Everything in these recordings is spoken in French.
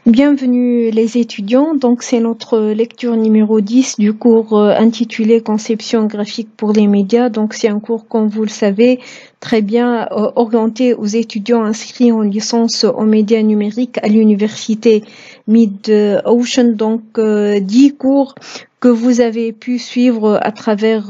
Bienvenue les étudiants, donc c'est notre lecture numéro 10 du cours intitulé Conception graphique pour les médias. Donc c'est un cours, comme vous le savez, très bien orienté aux étudiants inscrits en licence en médias numériques à l'université Mid-Ocean. Donc 10 cours que vous avez pu suivre à travers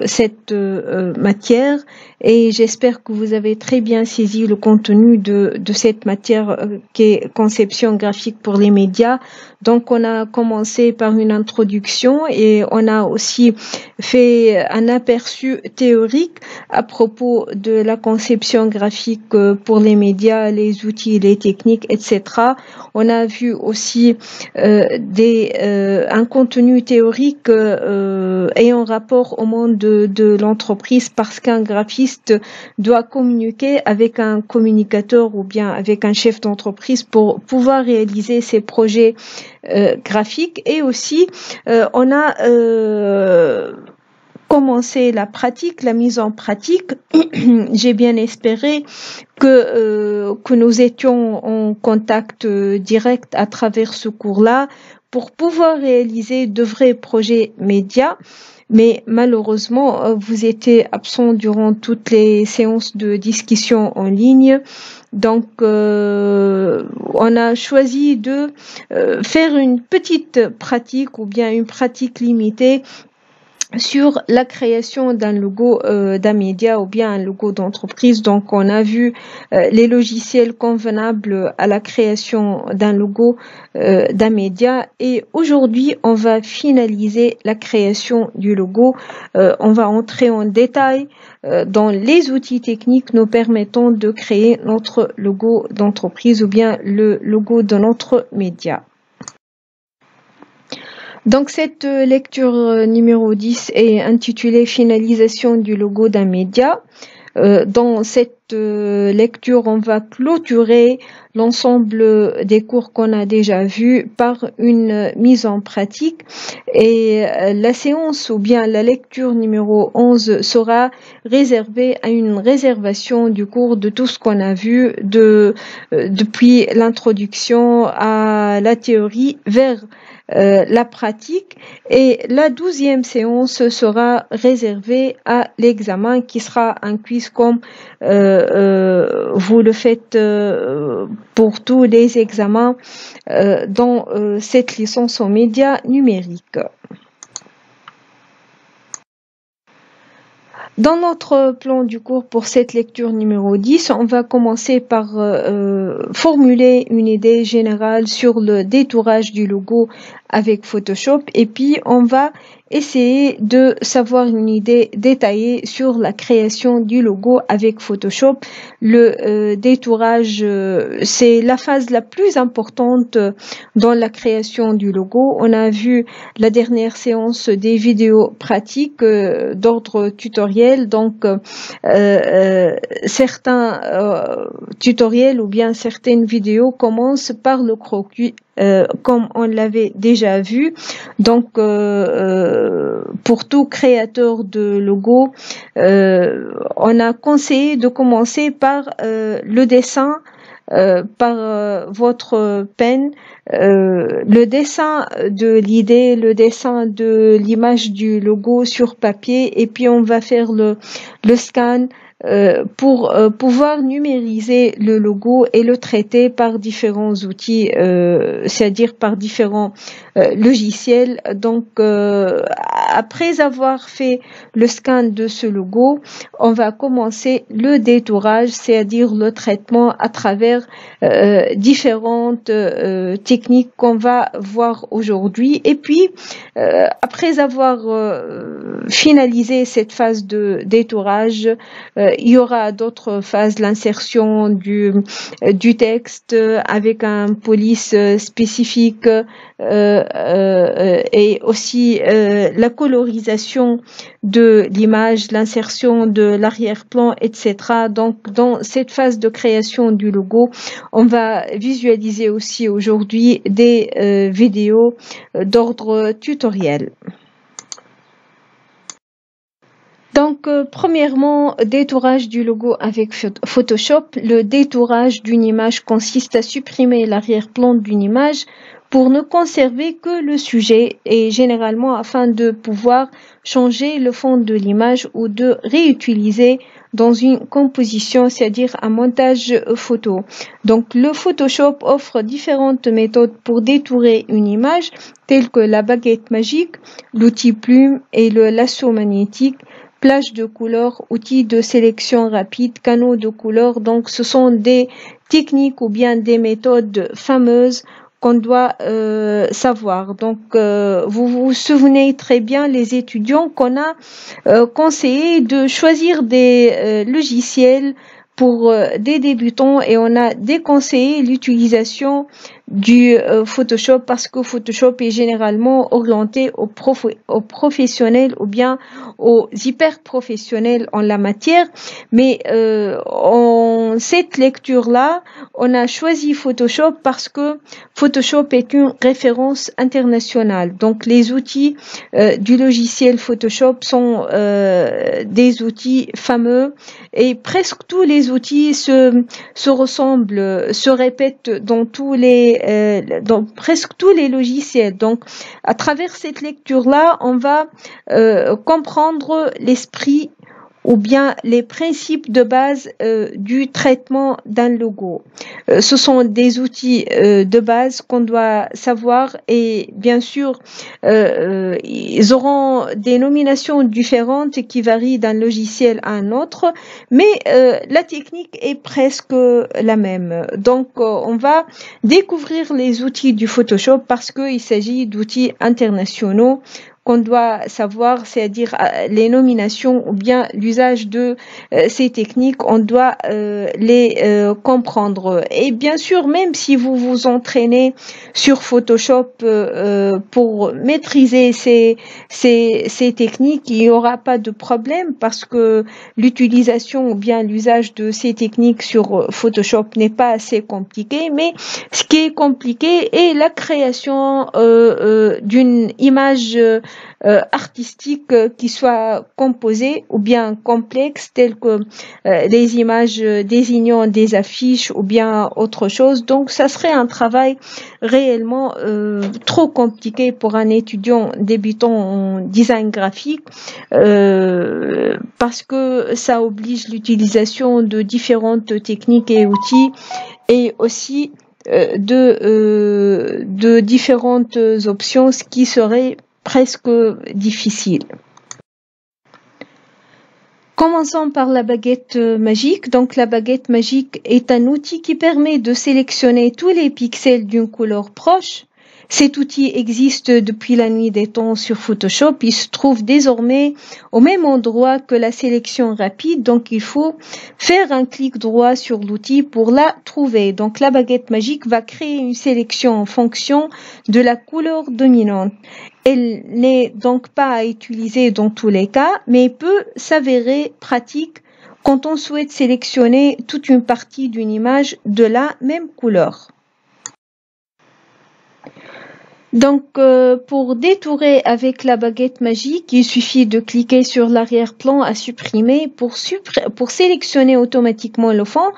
cette matière, et j'espère que vous avez très bien saisi le contenu de cette matière qui est conception graphique pour les médias. Donc on a commencé par une introduction et on a aussi fait un aperçu théorique à propos de la conception graphique pour les médias, les outils, les techniques, etc. On a vu aussi un contenu théorique ayant rapport au monde de l'entreprise, parce qu'un graphiste doit communiquer avec un communicateur ou bien avec un chef d'entreprise pour pouvoir réaliser ses projets graphiques. Et aussi on a commencé la pratique, la mise en pratique. J'ai bien espéré que nous étions en contact direct à travers ce cours-là pour pouvoir réaliser de vrais projets médias. Mais malheureusement, vous étiez absent durant toutes les séances de discussion en ligne. Donc, on a choisi de faire une petite pratique ou bien une pratique limitée sur la création d'un logo d'un média ou bien un logo d'entreprise. Donc on a vu les logiciels convenables à la création d'un logo d'un média, et aujourd'hui on va finaliser la création du logo. On va entrer en détail dans les outils techniques nous permettant de créer notre logo d'entreprise ou bien le logo de notre média. Donc cette lecture numéro 10 est intitulée Finalisation du logo d'un média. Dans cette lecture, on va clôturer l'ensemble des cours qu'on a déjà vus par une mise en pratique, et la séance ou bien la lecture numéro 11 sera réservée à une réservation du cours de tout ce qu'on a vu depuis l'introduction à la théorie vers la pratique, et la 12e séance sera réservée à l'examen, qui sera un quiz comme vous le faites pour tous les examens dans cette licence en médias numériques. Dans notre plan du cours pour cette lecture numéro 10, on va commencer par formuler une idée générale sur le détourage du logo avec Photoshop, et puis on va essayer de savoir une idée détaillée sur la création du logo avec Photoshop. Le détourage, c'est la phase la plus importante dans la création du logo. On a vu la dernière séance des vidéos pratiques d'ordre tutoriel. Donc certains tutoriels ou bien certaines vidéos commencent par le croquis, comme on l'avait déjà vu. Donc pour tout créateur de logo, on a conseillé de commencer par le dessin, par votre peine, le dessin de l'idée, le dessin de l'image du logo sur papier, et puis on va faire le scan pour pouvoir numériser le logo et le traiter par différents outils, c'est-à-dire par différents logiciels. Donc après avoir fait le scan de ce logo, on va commencer le détourage, c'est-à-dire le traitement à travers différentes techniques qu'on va voir aujourd'hui. Et puis après avoir finalisé cette phase de détourage, il y aura d'autres phases, l'insertion du texte avec un police spécifique, et aussi la colorisation de l'image, l'insertion de l'arrière-plan, etc. Donc dans cette phase de création du logo, on va visualiser aussi aujourd'hui des vidéos d'ordre tutoriel. Donc, premièrement, détourage du logo avec Photoshop. Le détourage d'une image consiste à supprimer l'arrière-plan d'une image pour ne conserver que le sujet et généralement afin de pouvoir changer le fond de l'image ou de réutiliser dans une composition, c'est-à-dire un montage photo. Donc, le Photoshop offre différentes méthodes pour détourer une image, telles que la baguette magique, l'outil plume et le lasso magnétique. Plage de couleurs, outils de sélection rapide, canaux de couleurs. Donc, ce sont des techniques ou bien des méthodes fameuses qu'on doit savoir. Donc, vous vous souvenez très bien, les étudiants, qu'on a conseillé de choisir des logiciels pour des débutants et on a déconseillé l'utilisation du Photoshop parce que Photoshop est généralement orienté aux professionnels ou bien aux hyper professionnels en la matière. Mais en cette lecture-là, on a choisi Photoshop parce que Photoshop est une référence internationale. Donc les outils du logiciel Photoshop sont des outils fameux et presque tous les outils se ressemblent, se répètent dans presque tous les logiciels. Donc, à travers cette lecture-là, on va comprendre l'esprit ou bien les principes de base du traitement d'un logo. Ce sont des outils de base qu'on doit savoir et bien sûr, ils auront des nominations différentes qui varient d'un logiciel à un autre, mais la technique est presque la même. Donc, on va découvrir les outils du Photoshop parce qu'il s'agit d'outils internationaux qu'on doit savoir, c'est-à-dire les nominations ou bien l'usage de ces techniques, on doit les comprendre. Et bien sûr, même si vous vous entraînez sur Photoshop pour maîtriser ces techniques, il n'y aura pas de problème parce que l'utilisation ou bien l'usage de ces techniques sur Photoshop n'est pas assez compliqué, mais ce qui est compliqué est la création d'une image artistique qui soit composée ou bien complexe, telle que les images désignant des affiches ou bien autre chose. Donc, ça serait un travail réellement trop compliqué pour un étudiant débutant en design graphique parce que ça oblige l'utilisation de différentes techniques et outils et aussi de différentes options, ce qui serait presque difficile. Commençons par la baguette magique. Donc, la baguette magique est un outil qui permet de sélectionner tous les pixels d'une couleur proche. Cet outil existe depuis la nuit des temps sur Photoshop. Il se trouve désormais au même endroit que la sélection rapide. Donc, il faut faire un clic droit sur l'outil pour la trouver. Donc, la baguette magique va créer une sélection en fonction de la couleur dominante. Elle n'est donc pas à utiliser dans tous les cas, mais peut s'avérer pratique quand on souhaite sélectionner toute une partie d'une image de la même couleur. Donc, pour détourer avec la baguette magique, il suffit de cliquer sur l'arrière-plan à supprimer pour sélectionner automatiquement le fond,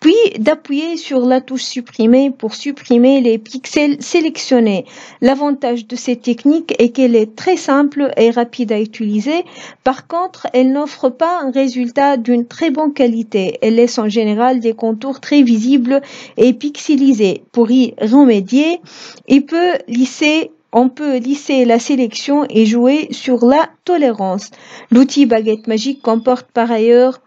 puis d'appuyer sur la touche supprimer pour supprimer les pixels sélectionnés. L'avantage de cette technique est qu'elle est très simple et rapide à utiliser. Par contre, elle n'offre pas un résultat d'une très bonne qualité. Elle laisse en général des contours très visibles et pixelisés. Pour y remédier, on peut lisser la sélection et jouer sur la tolérance. L'outil baguette magique comporte par ailleurs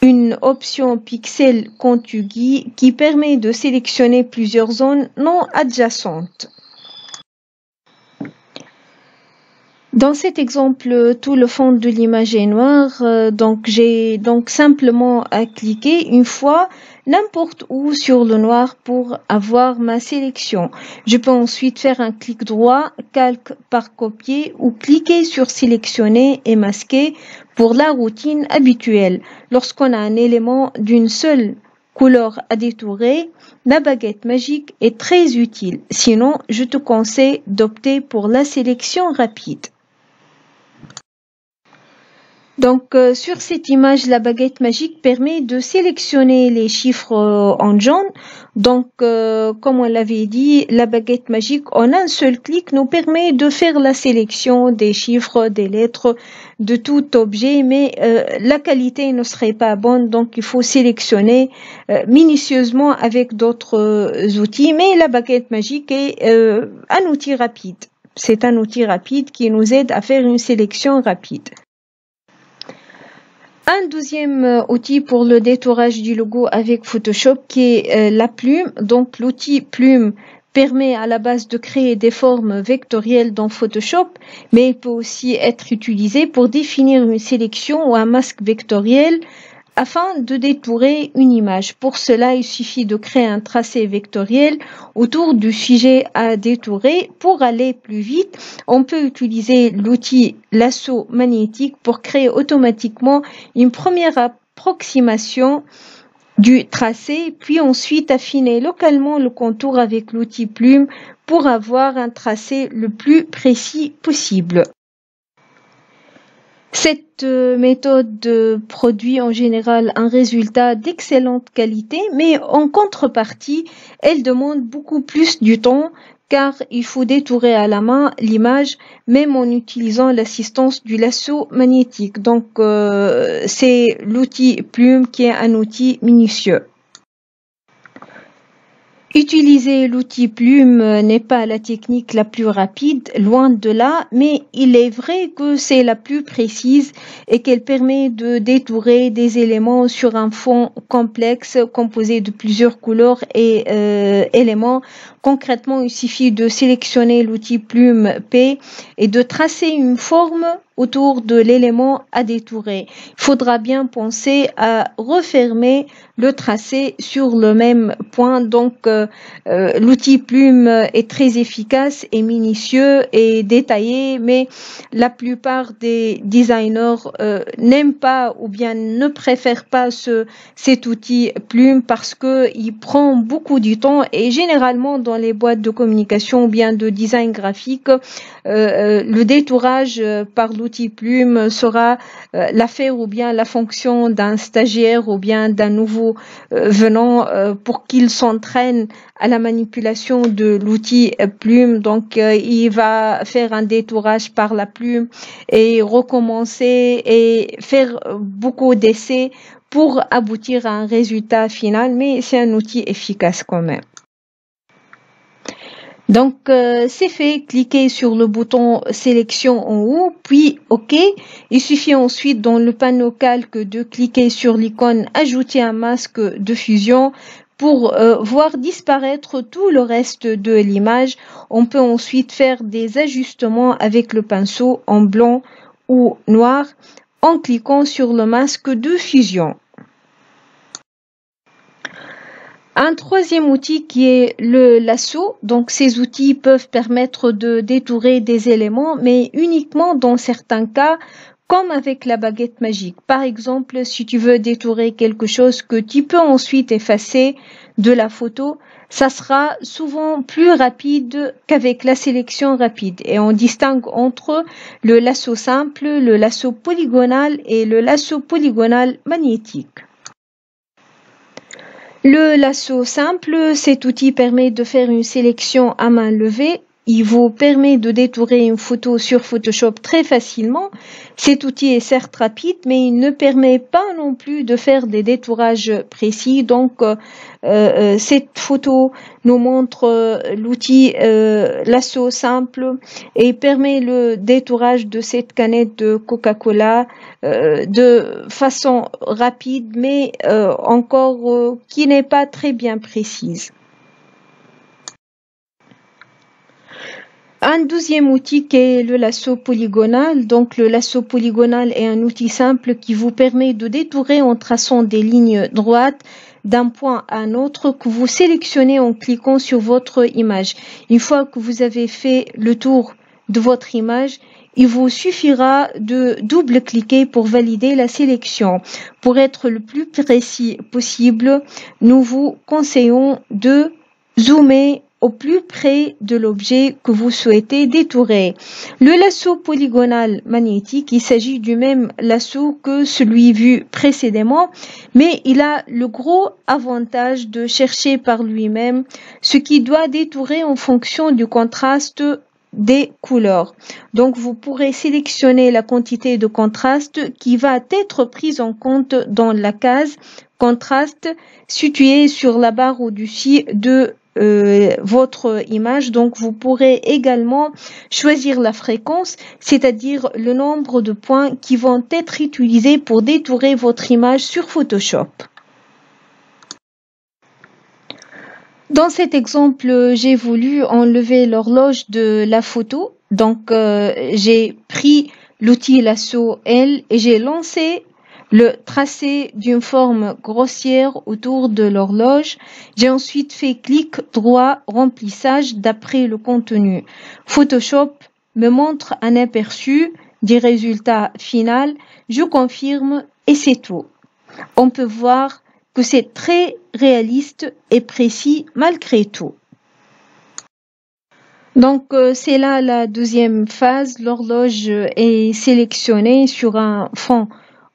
une option pixel contigui qui permet de sélectionner plusieurs zones non adjacentes. Dans cet exemple, tout le fond de l'image est noir, donc j'ai simplement à cliquer une fois n'importe où sur le noir pour avoir ma sélection. Je peux ensuite faire un clic droit, calque par copier ou cliquer sur sélectionner et masquer pour la routine habituelle. Lorsqu'on a un élément d'une seule couleur à détourer, la baguette magique est très utile. Sinon, je te conseille d'opter pour la sélection rapide. Donc, sur cette image, la baguette magique permet de sélectionner les chiffres en jaune. Donc, comme on l'avait dit, la baguette magique, en un seul clic, nous permet de faire la sélection des chiffres, des lettres, de tout objet, mais la qualité ne serait pas bonne, donc il faut sélectionner minutieusement avec d'autres outils. Mais la baguette magique est un outil rapide. C'est un outil rapide qui nous aide à faire une sélection rapide. Un deuxième outil pour le détourage du logo avec Photoshop qui est la plume. Donc l'outil plume permet à la base de créer des formes vectorielles dans Photoshop, mais il peut aussi être utilisé pour définir une sélection ou un masque vectoriel afin de détourer une image. Pour cela, il suffit de créer un tracé vectoriel autour du sujet à détourer. Pour aller plus vite, on peut utiliser l'outil lasso magnétique pour créer automatiquement une première approximation du tracé, puis ensuite affiner localement le contour avec l'outil plume pour avoir un tracé le plus précis possible. Cette méthode produit en général un résultat d'excellente qualité, mais en contrepartie, elle demande beaucoup plus du temps car il faut détourer à la main l'image même en utilisant l'assistance du lasso magnétique. Donc, c'est l'outil plume qui est un outil minutieux. Utiliser l'outil plume n'est pas la technique la plus rapide, loin de là, mais il est vrai que c'est la plus précise et qu'elle permet de détourer des éléments sur un fond complexe composé de plusieurs couleurs et éléments. Concrètement, il suffit de sélectionner l'outil plume P et de tracer une forme autour de l'élément à détourer. Il faudra bien penser à refermer le tracé sur le même point. Donc, l'outil plume est très efficace et minutieux et détaillé, mais la plupart des designers n'aiment pas ou bien ne préfèrent pas cet outil plume parce que il prend beaucoup du temps et généralement dans les boîtes de communication ou bien de design graphique, le détourage par l'outil plume sera l'affaire ou bien la fonction d'un stagiaire ou bien d'un nouveau venant pour qu'il s'entraîne à la manipulation de l'outil plume. Donc, il va faire un détourage par la plume et recommencer et faire beaucoup d'essais pour aboutir à un résultat final, mais c'est un outil efficace quand même. Donc, c'est fait, cliquez sur le bouton sélection en haut, puis OK. Il suffit ensuite dans le panneau calque de cliquer sur l'icône ajouter un masque de fusion pour voir disparaître tout le reste de l'image. On peut ensuite faire des ajustements avec le pinceau en blanc ou noir en cliquant sur le masque de fusion. Un troisième outil qui est le lasso. Donc, ces outils peuvent permettre de détourer des éléments, mais uniquement dans certains cas, comme avec la baguette magique. Par exemple, si tu veux détourer quelque chose que tu peux ensuite effacer de la photo, ça sera souvent plus rapide qu'avec la sélection rapide. Et on distingue entre le lasso simple, le lasso polygonal et le lasso polygonal magnétique. Le lasso simple, cet outil permet de faire une sélection à main levée. Il vous permet de détourer une photo sur Photoshop très facilement. Cet outil est certes rapide, mais il ne permet pas non plus de faire des détourages précis. Donc, cette photo nous montre l'outil lasso simple et permet le détourage de cette canette de Coca-Cola de façon rapide, mais encore qui n'est pas très bien précise. Un deuxième outil qui est le lasso polygonal. Donc, le lasso polygonal est un outil simple qui vous permet de détourer en traçant des lignes droites d'un point à un autre que vous sélectionnez en cliquant sur votre image. Une fois que vous avez fait le tour de votre image, il vous suffira de double-cliquer pour valider la sélection. Pour être le plus précis possible, nous vous conseillons de zoomer au plus près de l'objet que vous souhaitez détourer. Le lasso polygonal magnétique, il s'agit du même lasso que celui vu précédemment, mais il a le gros avantage de chercher par lui-même ce qui doit détourer en fonction du contraste des couleurs. Donc, vous pourrez sélectionner la quantité de contraste qui va être prise en compte dans la case contraste située sur la barre au-dessus de votre image. Donc, vous pourrez également choisir la fréquence, c'est-à-dire le nombre de points qui vont être utilisés pour détourer votre image sur Photoshop. Dans cet exemple, j'ai voulu enlever l'horloge de la photo. Donc, j'ai pris l'outil lasso L et j'ai lancé le tracé d'une forme grossière autour de l'horloge. J'ai ensuite fait clic droit remplissage d'après le contenu. Photoshop me montre un aperçu du résultat final. Je confirme et c'est tout. On peut voir que c'est très réaliste et précis malgré tout. Donc, c'est là la deuxième phase. L'horloge est sélectionnée sur un fond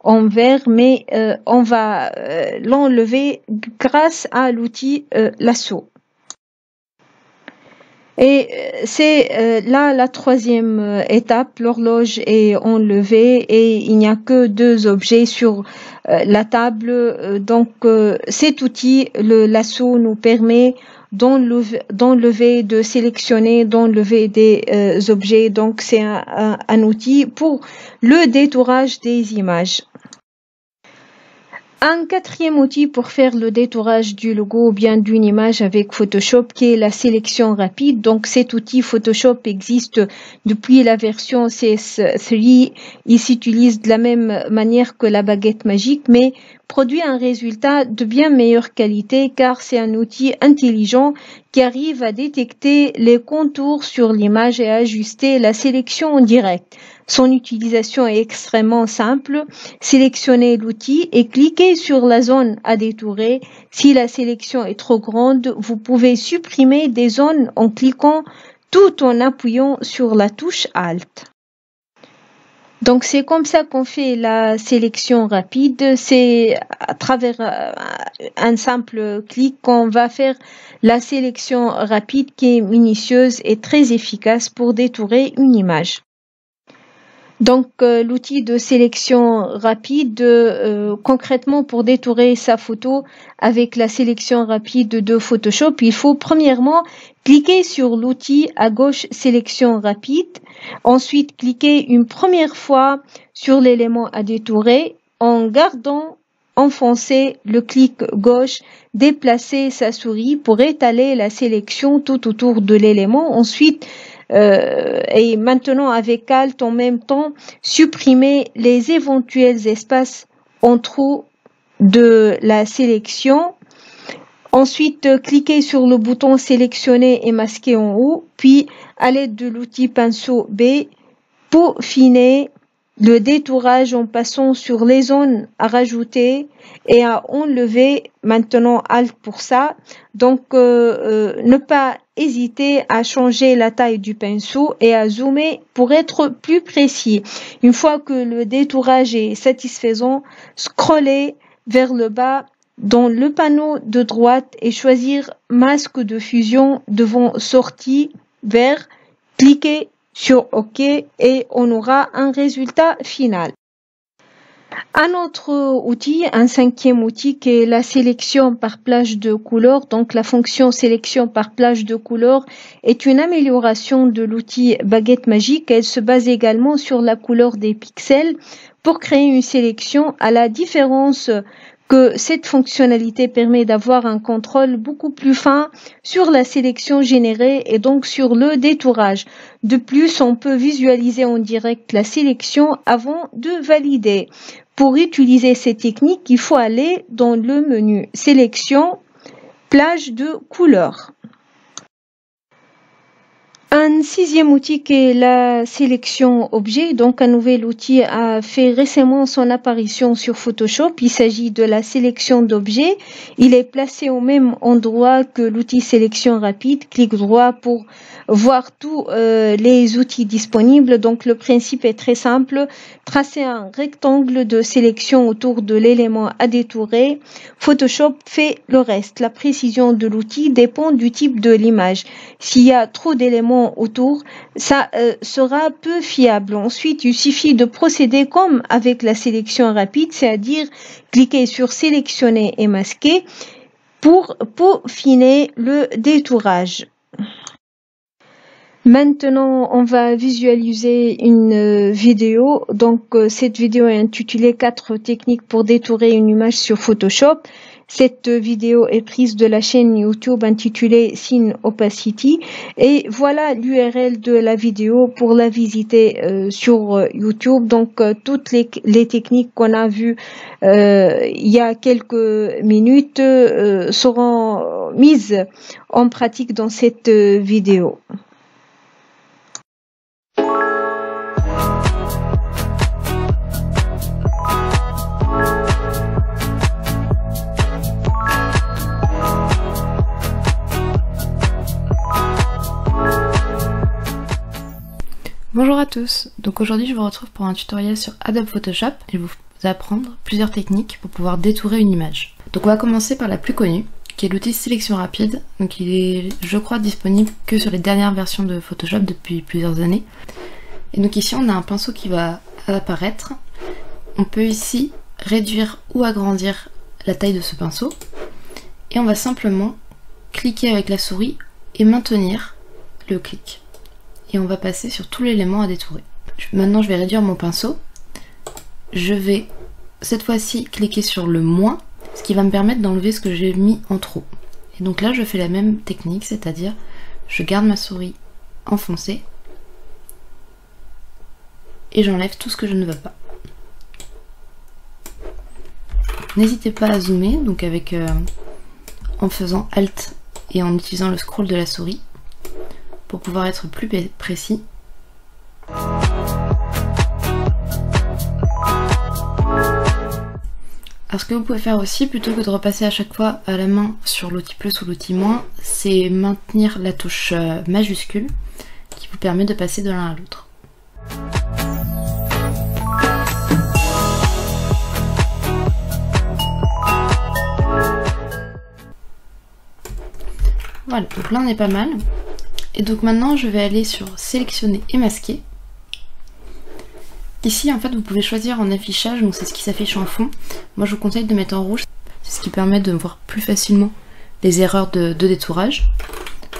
en vert, mais on va l'enlever grâce à l'outil lasso. Et c'est là la troisième étape. L'horloge est enlevée et il n'y a que deux objets sur la table. Donc cet outil, le lasso, nous permet d'enlever, de sélectionner, d'enlever des objets. Donc c'est un outil pour le détourage des images. Un quatrième outil pour faire le détourage du logo ou bien d'une image avec Photoshop qui est la sélection rapide. Donc cet outil Photoshop existe depuis la version CS3. Il s'utilise de la même manière que la baguette magique mais produit un résultat de bien meilleure qualité car c'est un outil intelligent qui arrive à détecter les contours sur l'image et à ajuster la sélection en direct. Son utilisation est extrêmement simple. Sélectionnez l'outil et cliquez sur la zone à détourer. Si la sélection est trop grande, vous pouvez supprimer des zones en cliquant tout en appuyant sur la touche Alt. Donc c'est comme ça qu'on fait la sélection rapide. C'est à travers un simple clic qu'on va faire la sélection rapide qui est minutieuse et très efficace pour détourer une image. Donc l'outil de sélection rapide, concrètement pour détourer sa photo avec la sélection rapide de Photoshop, il faut premièrement cliquer sur l'outil à gauche sélection rapide, ensuite cliquer une première fois sur l'élément à détourer en gardant enfoncé le clic gauche, déplacer sa souris pour étaler la sélection tout autour de l'élément, ensuite et maintenant avec Alt en même temps supprimer les éventuels espaces en trop de la sélection. Ensuite cliquez sur le bouton sélectionner et masquer en haut, puis à l'aide de l'outil pinceau B peaufiner le détourage en passant sur les zones à rajouter et à enlever. Maintenant Alt pour ça. Donc ne pas hésiter à changer la taille du pinceau et à zoomer pour être plus précis. Une fois que le détourage est satisfaisant, scrollez vers le bas dans le panneau de droite et choisir masque de fusion devant sortie vert. Cliquez sur OK et on aura un résultat final. Un autre outil, un cinquième outil qui est la sélection par plage de couleurs. Donc la fonction sélection par plage de couleurs est une amélioration de l'outil baguette magique. Elle se base également sur la couleur des pixels pour créer une sélection. À la différence que cette fonctionnalité permet d'avoir un contrôle beaucoup plus fin sur la sélection générée et donc sur le détourage. De plus, on peut visualiser en direct la sélection avant de valider. Pour utiliser cette technique, il faut aller dans le menu Sélection, plage de couleurs. Un sixième outil qui est la sélection objet. Donc, un nouvel outil a fait récemment son apparition sur Photoshop. Il s'agit de la sélection d'objets. Il est placé au même endroit que l'outil sélection rapide. Clic droit pour voir tous les outils disponibles. Donc, le principe est très simple. Tracer un rectangle de sélection autour de l'élément à détourer. Photoshop fait le reste. La précision de l'outil dépend du type de l'image. S'il y a trop d'éléments autour, ça sera peu fiable. Ensuite, il suffit de procéder comme avec la sélection rapide, c'est-à-dire cliquer sur sélectionner et masquer pour peaufiner le détourage. Maintenant, on va visualiser une vidéo. Donc, cette vidéo est intitulée 4 techniques pour détourer une image sur Photoshop. Cette vidéo est prise de la chaîne YouTube intitulée Scene Opacity. Et voilà l'URL de la vidéo pour la visiter sur YouTube. Donc, toutes les techniques qu'on a vues il y a quelques minutes seront mises en pratique dans cette vidéo. Bonjour à tous, donc aujourd'hui je vous retrouve pour un tutoriel sur Adobe Photoshop et je vais vous apprendre plusieurs techniques pour pouvoir détourer une image. Donc on va commencer par la plus connue, qui est l'outil sélection rapide. Donc il est, je crois, disponible que sur les dernières versions de Photoshop depuis plusieurs années. Et donc ici on a un pinceau qui va apparaître. On peut ici réduire ou agrandir la taille de ce pinceau. Et on va simplement cliquer avec la souris et maintenir le clic. Et on va passer sur tout l'élément à détourer. Maintenant je vais réduire mon pinceau. Je vais cette fois-ci cliquer sur le moins, ce qui va me permettre d'enlever ce que j'ai mis en trop. Et donc là je fais la même technique, c'est-à-dire je garde ma souris enfoncée et j'enlève tout ce que je ne veux pas. N'hésitez pas à zoomer, donc avec en faisant Alt et en utilisant le scroll de la souris, pour pouvoir être plus précis. Alors ce que vous pouvez faire aussi, plutôt que de repasser à chaque fois à la main sur l'outil plus ou l'outil moins, c'est maintenir la touche majuscule qui vous permet de passer de l'un à l'autre. Voilà, donc là on est pas mal. Et donc maintenant je vais aller sur sélectionner et masquer. Ici en fait vous pouvez choisir en affichage, donc c'est ce qui s'affiche en fond. Moi je vous conseille de mettre en rouge, c'est ce qui permet de voir plus facilement les erreurs de détourage.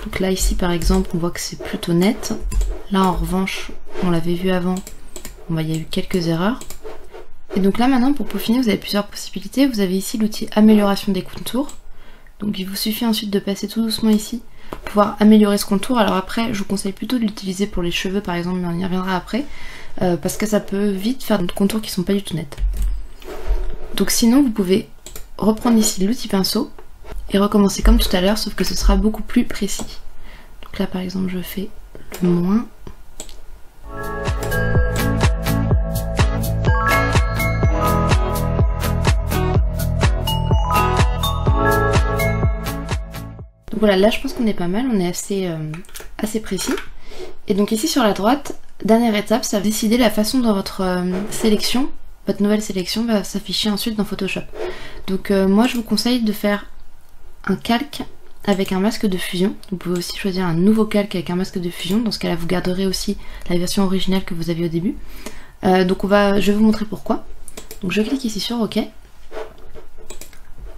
Donc là ici par exemple on voit que c'est plutôt net. Là en revanche, on l'avait vu avant, il y a eu quelques erreurs. Et donc là maintenant pour peaufiner vous avez plusieurs possibilités. Vous avez ici l'outil amélioration des contours. Donc il vous suffit ensuite de passer tout doucement ici pour pouvoir améliorer ce contour. Alors après je vous conseille plutôt de l'utiliser pour les cheveux par exemple, mais on y reviendra après, parce que ça peut vite faire des contours qui sont pas du tout nets. Donc sinon vous pouvez reprendre ici l'outil pinceau et recommencer comme tout à l'heure, sauf que ce sera beaucoup plus précis. Donc là par exemple je fais le moins. Voilà, là je pense qu'on est pas mal, on est assez précis. Et donc ici sur la droite, dernière étape, ça va décider la façon dont votre sélection, votre nouvelle sélection va s'afficher ensuite dans Photoshop. Donc moi je vous conseille de faire un calque avec un masque de fusion. Vous pouvez aussi choisir un nouveau calque avec un masque de fusion, dans ce cas là vous garderez aussi la version originale que vous aviez au début. Donc je vais vous montrer pourquoi. Donc je clique ici sur OK.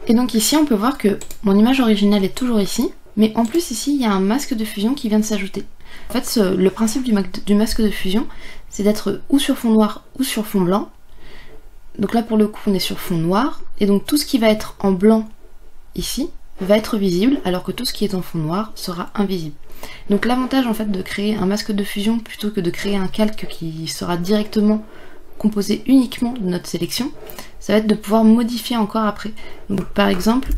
Et donc ici on peut voir que mon image originale est toujours ici, mais en plus ici il y a un masque de fusion qui vient de s'ajouter. En fait le principe du masque de fusion, c'est d'être ou sur fond noir ou sur fond blanc. Donc là pour le coup on est sur fond noir, et donc tout ce qui va être en blanc ici va être visible, alors que tout ce qui est en fond noir sera invisible. Donc l'avantage en fait de créer un masque de fusion plutôt que de créer un calque qui sera directement composé uniquement de notre sélection, ça va être de pouvoir modifier encore après. Donc par exemple,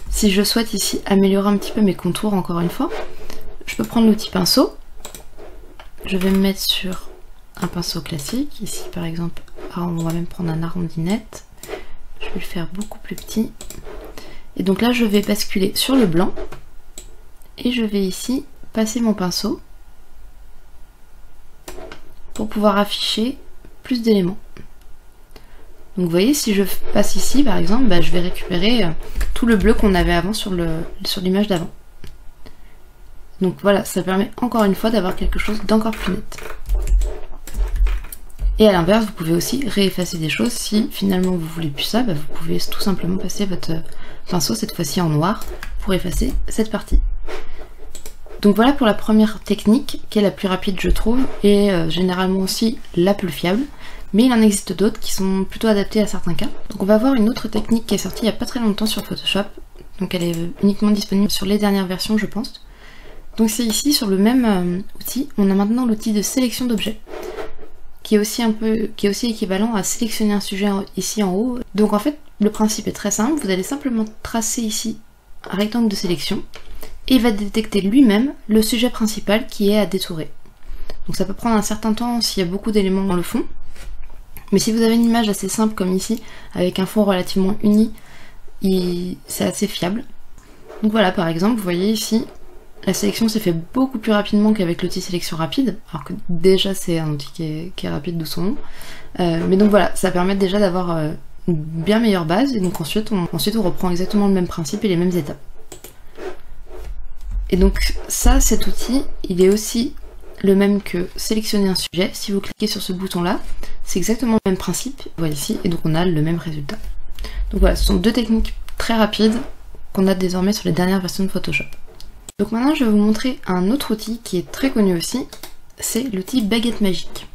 si je souhaite ici améliorer un petit peu mes contours encore une fois, je peux prendre l'outil pinceau. Je vais me mettre sur un pinceau classique. Ici par exemple, on va même prendre un arrondinette. Je vais le faire beaucoup plus petit. Et donc là je vais basculer sur le blanc. Et je vais ici passer mon pinceau pour pouvoir afficher plus d'éléments. Donc vous voyez, si je passe ici par exemple, je vais récupérer tout le bleu qu'on avait avant sur l'image d'avant. Donc voilà, ça permet encore une fois d'avoir quelque chose d'encore plus net. Et à l'inverse, vous pouvez aussi réeffacer des choses. Si finalement vous voulez plus ça, vous pouvez tout simplement passer votre pinceau, cette fois-ci en noir, pour effacer cette partie. Donc voilà pour la première technique, qui est la plus rapide je trouve, et généralement aussi la plus fiable. Mais il en existe d'autres qui sont plutôt adaptées à certains cas. Donc on va voir une autre technique qui est sortie il n'y a pas très longtemps sur Photoshop. Donc elle est uniquement disponible sur les dernières versions je pense. Donc c'est ici sur le même outil, on a maintenant l'outil de sélection d'objets. Qui est aussi équivalent à sélectionner un sujet ici en haut. Donc en fait le principe est très simple, vous allez simplement tracer ici un rectangle de sélection et il va détecter lui-même le sujet principal qui est à détourer. Donc ça peut prendre un certain temps s'il y a beaucoup d'éléments dans le fond. Mais si vous avez une image assez simple comme ici, avec un fond relativement uni, c'est assez fiable. Donc voilà, par exemple, vous voyez ici, la sélection s'est fait beaucoup plus rapidement qu'avec l'outil sélection rapide, alors que déjà c'est un outil qui est rapide de son nom. Mais donc voilà, ça permet déjà d'avoir une bien meilleure base, et donc ensuite on reprend exactement le même principe et les mêmes étapes. Et donc ça, cet outil, il est aussi le même que sélectionner un sujet. Si vous cliquez sur ce bouton là, c'est exactement le même principe, vous voyez ici, et donc on a le même résultat. Donc voilà, ce sont deux techniques très rapides qu'on a désormais sur les dernières versions de Photoshop. Donc maintenant je vais vous montrer un autre outil qui est très connu aussi, c'est l'outil Baguette Magique.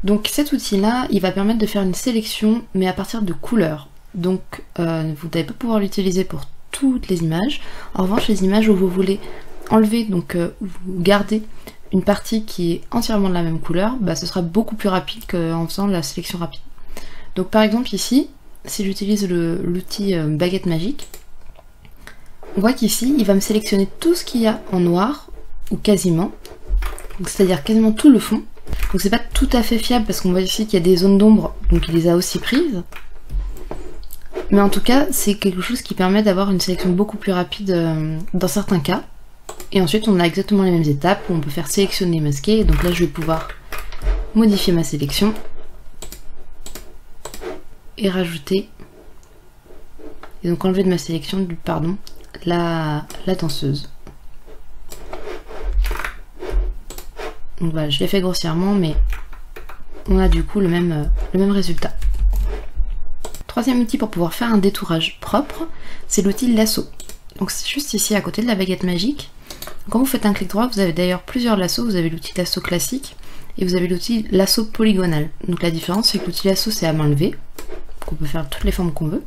Donc cet outil là, il va permettre de faire une sélection mais à partir de couleurs. Donc vous n'allez pas pouvoir l'utiliser pour toutes les images. En revanche, les images où vous voulez enlever, donc vous garder une partie qui est entièrement de la même couleur, ce sera beaucoup plus rapide qu'en faisant la sélection rapide. Donc par exemple ici, si j'utilise l'outil Baguette Magique, on voit qu'ici il va me sélectionner tout ce qu'il y a en noir, ou quasiment, c'est-à-dire quasiment tout le fond. Donc c'est pas tout à fait fiable parce qu'on voit ici qu'il y a des zones d'ombre, donc il les a aussi prises. Mais en tout cas, c'est quelque chose qui permet d'avoir une sélection beaucoup plus rapide dans certains cas. Et ensuite on a exactement les mêmes étapes où on peut faire sélectionner et masquer. Et donc là je vais pouvoir modifier ma sélection et rajouter, et donc enlever de ma sélection la danseuse. Donc voilà, je l'ai fait grossièrement, mais on a du coup le même résultat. Troisième outil pour pouvoir faire un détourage propre, c'est l'outil lasso. Donc c'est juste ici à côté de la baguette magique. Quand vous faites un clic droit, vous avez d'ailleurs plusieurs lassos. Vous avez l'outil lasso classique et vous avez l'outil lasso polygonal. Donc la différence, c'est que l'outil lasso c'est à main levée, qu'on peut faire toutes les formes qu'on veut,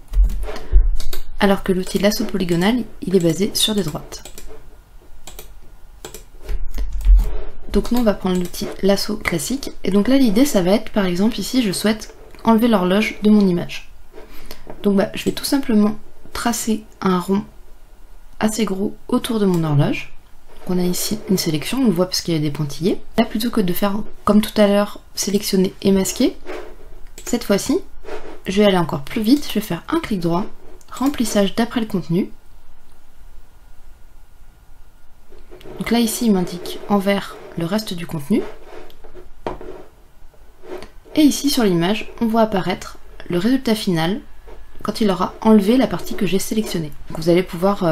alors que l'outil lasso polygonal, il est basé sur des droites. Donc nous on va prendre l'outil lasso classique, et donc là l'idée ça va être, par exemple ici je souhaite enlever l'horloge de mon image. Donc je vais tout simplement tracer un rond assez gros autour de mon horloge. Donc on a ici une sélection, on le voit parce qu'il y a des pointillés. Là plutôt que de faire comme tout à l'heure, sélectionner et masquer, cette fois-ci je vais aller encore plus vite, je vais faire un clic droit, remplissage d'après le contenu. Donc là ici il m'indique en vert le reste du contenu. Et ici sur l'image, on voit apparaître le résultat final quand il aura enlevé la partie que j'ai sélectionnée. Donc vous allez pouvoir